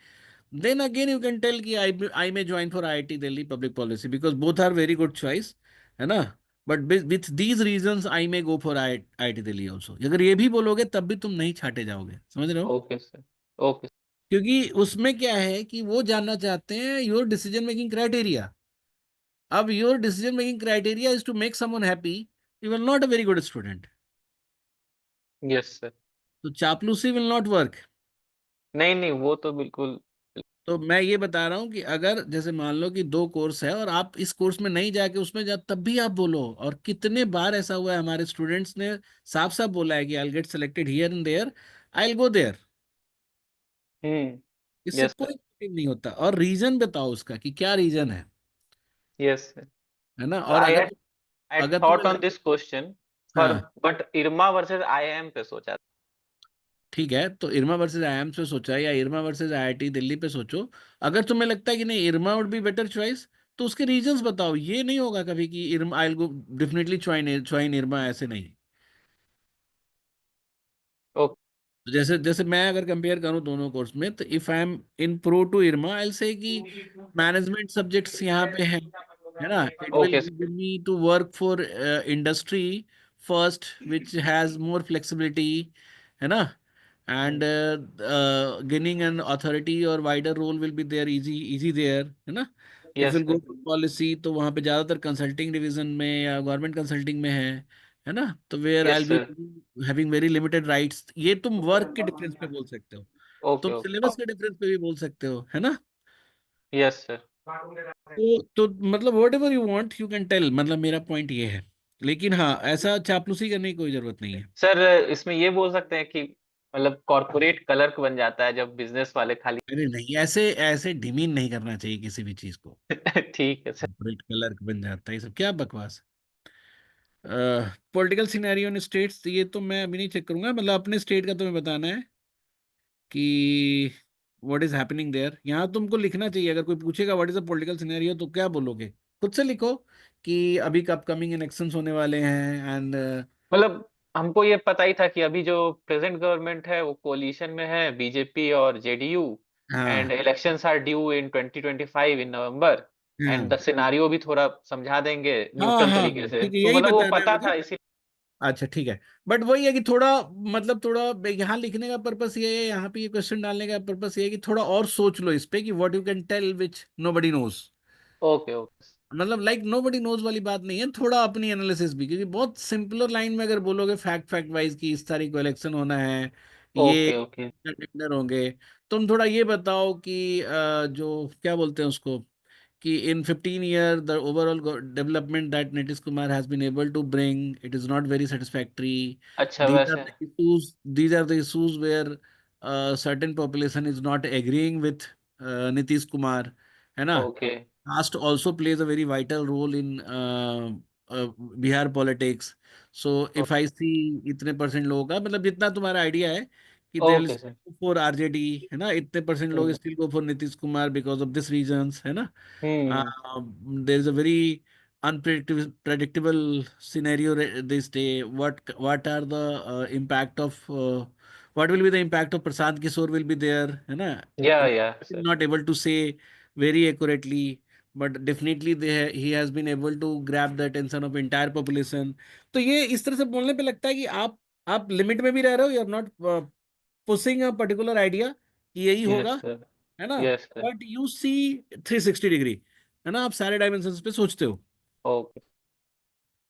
then again you can tell कि I may join for IIT Delhi public policy, because both are very good choice, है ना? But with these reasons I may go for IIT Delhi also. अगर ये भी बोलोगे तब भी तुम नहीं छाटे जाओगे, समझ रहे हो? Okay sir. ओके। क्योंकि उसमें क्या है कि वो जानना चाहते हैं योर डिसीजन मेकिंग क्राइटेरिया। अब your decision making criteria is to make someone happy, you are not a very good student. Yes sir. तो चापलूसी विल नॉट वर्क। नहीं नहीं, वो तो बिल्कुल तो मैं ये बता रहा हूँ कि अगर जैसे मान लो कि दो कोर्स है और आप इस कोर्स में नहीं जाके उसमें जा, तब भी आप बोलो। और कितने बार ऐसा हुआ है, हमारे स्टूडेंट्स ने साफ साफ बोला है कि I get selected here and there, I go there. इससे यस कोई सर, motive नहीं होता। और रीजन बताओ उसका कि क्या रीजन यस सर। है ना। So और अगर I अगर thought तुम्हें on this question for हाँ but इरमा वर्सेस IIM पे सोचा। ठीक है, तो इरमा वर्सेज आईएम पे सोचा या इरमा वर्सेज आईआईटी दिल्ली पे सोचो। अगर तुम्हें लगता है कि नहीं IRMA would be better choice, तो उसके रीजंस बताओ। ये नहीं होगा कभी कि IRMA I will go definitely join IRMA, ऐसे नहीं। ओके। तो जैसे जैसे मैं अगर कंपेयर करूं दोनों कोर्स में, तो if I am in pro to IRMA, I say कि मैनेजमेंट सब्जेक्ट्स यहाँ पे है ना। It will okay give me to work for industry first, which has more flexibility, है ना। एंड गेनिंग एन अथॉरिटी और wider role will be there, easy there, है ना। If yes will go sir, to policy, तो वहाँ पे ज्यादातर consulting division में या गवर्नमेंट कंसल्टिंग में है ना। तो where I yes be sir. Having very limited rights. ये तुम वर्क के डिफरेंस पे बोल सकते हो, ओके तुम ओके। सिलेबस के डिफरेंस पे भी बोल सकते हो, है ना। Yes sir. तो मतलब whatever you want you can tell, मतलब मेरा पॉइंट ये है। लेकिन हाँ, ऐसा चापलूसी करने की कोई जरूरत नहीं है। सर इसमें ये बोल सकते हैं कि मतलब कॉर्पोरेट क्लर्क बन जाता है जब बिजनेस वाले खाली। अरे नहीं, ऐसे ऐसे डिमीन नहीं करना चाहिए किसी भी चीज को। ठीक है सर। कॉर्पोरेट क्लर्क बन जाता है, ये सब क्या बकवास। पॉलिटिकल सिनेरियो इन स्टेट्स, ये तो मैं अभी नहीं चेक करूंगा। मतलब अपने स्टेट का तुम्हें बताना है कि व्हाट इज हैपनिंग देयर। यहाँ तुमको लिखना चाहिए, अगर कोई पूछेगा what is the political scenario, तो क्या बोलोगे? खुद से लिखो कि अभी अपकमिंग इलेक्शंस होने वाले हैं एंड मतलब हमको ये पता ही था कि अभी जो प्रेजेंट गवर्नमेंट है वो कोलिशन में है, बीजेपी और जेडीयू। एंड हाँ elections are due in 2025 in November. And हाँ द सिनारियो भी थोड़ा समझा देंगे हाँ न्यूट्रल हाँ तरीके हाँ, से, ठीक है, तो यही मतलब वो बताना है पता मुझे। था इसी। अच्छा ठीक है। बट वही है कि थोड़ा, मतलब थोड़ा यहाँ लिखने का पर्पस ये है, यहाँ पे ये क्वेश्चन डालने का पर्पस ये है कि थोड़ा और सोच लो इस पे कि what you can tell which nobody knows. Okay okay. मतलब लाइक नोबडी नोज वाली बात नहीं है, थोड़ा अपनी एनालिसिस भी। क्योंकि बहुत सिंपलर लाइन में अगर बोलोगे फैक्ट फैक्ट वाइज कि इस तारीख को इलेक्शन होना है, ये ओके ओके। टेंडर होंगे, तुम थोड़ा ये बताओ कि जो क्या बोलते हैं उसको, कि in 15 years the overall development that Nitish Kumar has been able to bring, it is not very satisfactory. अच्छा These are वैसे। the issues, these are the issues where certain population is not agreeing with Nitish Kumar, है ना। Okay Caste also plays a very vital role in Bihar politics. So if I see इतने percent लोगों का, मतलब जितना तुम्हारा idea है कि they will okay sir. For RJD, है ना, इतने परसेंट लोग hmm still go for Nitish Kumar because of this reasons, है ना। हम्म। There is a very unpredictable predictable scenario this day. What are the impact of what will be the impact of Prasad Kishore will be there, है ना। या sir. Not able to say very accurately, but definitely he has been able to grab the attention of entire population. तो ये इस तरह से बोलने पे लगता है कि आप लिमिट में भी रह रहे हो, you are not pushing a particular idea कि यही यस होगा, सर। है ना। Yes sir. But you see 360 degree, है ना, आप सारे डायमेंशंस पे सोचते हो, ओके।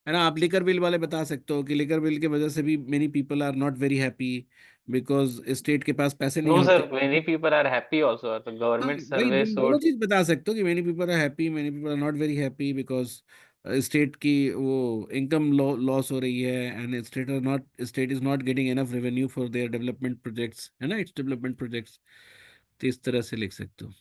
है ना। आप लिकर बिल वाले बता सकते हो कि लिकर बिल की वजह से भी many people are not very happy because state के पास पैसे नहीं नो सर, होते। Many people are happy also, तो हाँ, गवर्नमेंट भाई सर्वे तुम दोनों शोड। चीज बता सकते हो कि many people are happy, many people are not very happy because state की वो इनकम लॉस हो रही है and state is not getting enough revenue for their development projects, है ना, इट्स डेवलपमेंट प्रोजेक्ट्स। तो इस तरह से लिख सकते हो।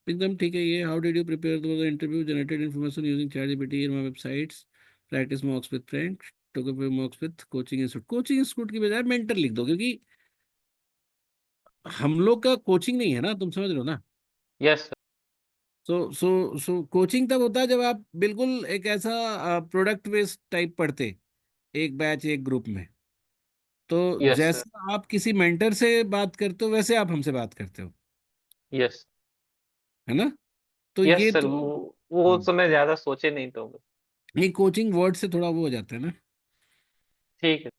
एकदम ठीक है ये। How did you prepare the interview, generated information using ChatGPT in my websites, practice मॉक्स with friends, took up मॉक्स with coaching institute. Coaching institute की बजाय मेंटर लिख दो, क्योंकि हम लोग का कोचिंग नहीं है ना, तुम समझ रहे हो ना। Yes sir. सो कोचिंग तब होता है जब आप बिल्कुल एक ऐसा प्रोडक्ट बेस्ड टाइप पढ़ते, एक बैच एक ग्रुप में। तो यस सर। जैसा आप किसी मेंटर से बात करते हो वैसे आप हमसे बात करते हो, यस। है ना। तो यस ये सर, तो वो तो मैं ज्यादा सोचे नहीं तो। ये कोचिंग वर्ड से थोड़ा वो हो जाता है ना। ठीक है।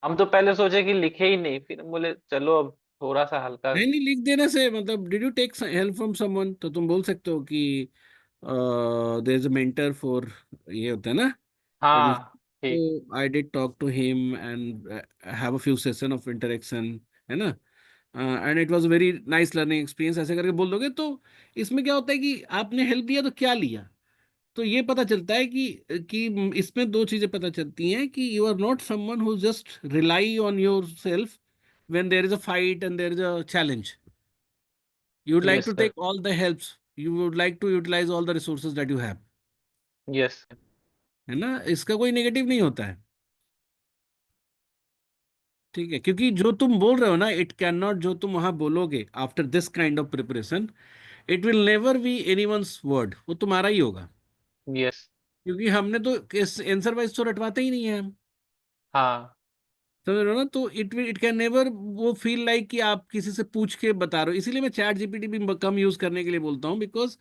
हम तो पहले सोचे कि लिखे ही नहीं, फिर हम बोले चलो अब थोड़ा सा हल्का। नहीं नहीं, लिख देने से मतलब did you take help from someone, तो तुम बोल सकते हो कि there is a mentor for, ये होता है ना। हाँ ठीक। तो I did talk to him and have a few session of interaction, है ना। And it was very nice learning experience, ऐसे करके बोल दोगे तो इसमें क्या होता है कि आपने हेल्प दिया तो क्या लिया। तो ये पता चलता है कि इसमें दो चीजें पता चलती हैं कि you are not someone who just rely on yourself when there is a fight and there is a challenge. You would like yes to sir, take all the helps, you would like to utilize all the resources that you have, yes है ना। इसका कोई negative नहीं होता है, ठीक है, क्योंकि जो तुम बोल रहे हो ना, इट कैन नॉट, जो तुम वहां बोलोगे after this kind of preparation, it will never be anyone's word, वो तुम्हारा ही होगा। यस। क्योंकि हमने तो आंसर वाइज तो रटवाते ही नहीं है हम, हाँ, समझ रहे हो ना। तो इट कैन नेवर वो फील लाइक कि आप किसी से पूछ के बता रहे हो। इसीलिए मैं चैट जीपीटी भी कम यूज करने के लिए बोलता हूँ, बिकॉज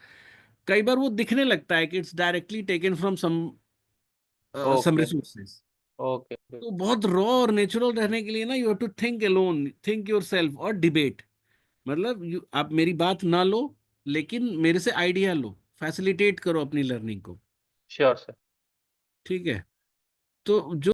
कई बार वो दिखने लगता है कि it's directly taken from some okay, resources. Okay, okay. तो बहुत रॉ और नेचुरल रहने के लिए ना, you have to think alone, think yourself और डिबेट। मतलब आप मेरी बात ना लो, लेकिन मेरे से आइडिया लो, फैसिलिटेट करो अपनी लर्निंग को, श्योर सर। ठीक है। तो जो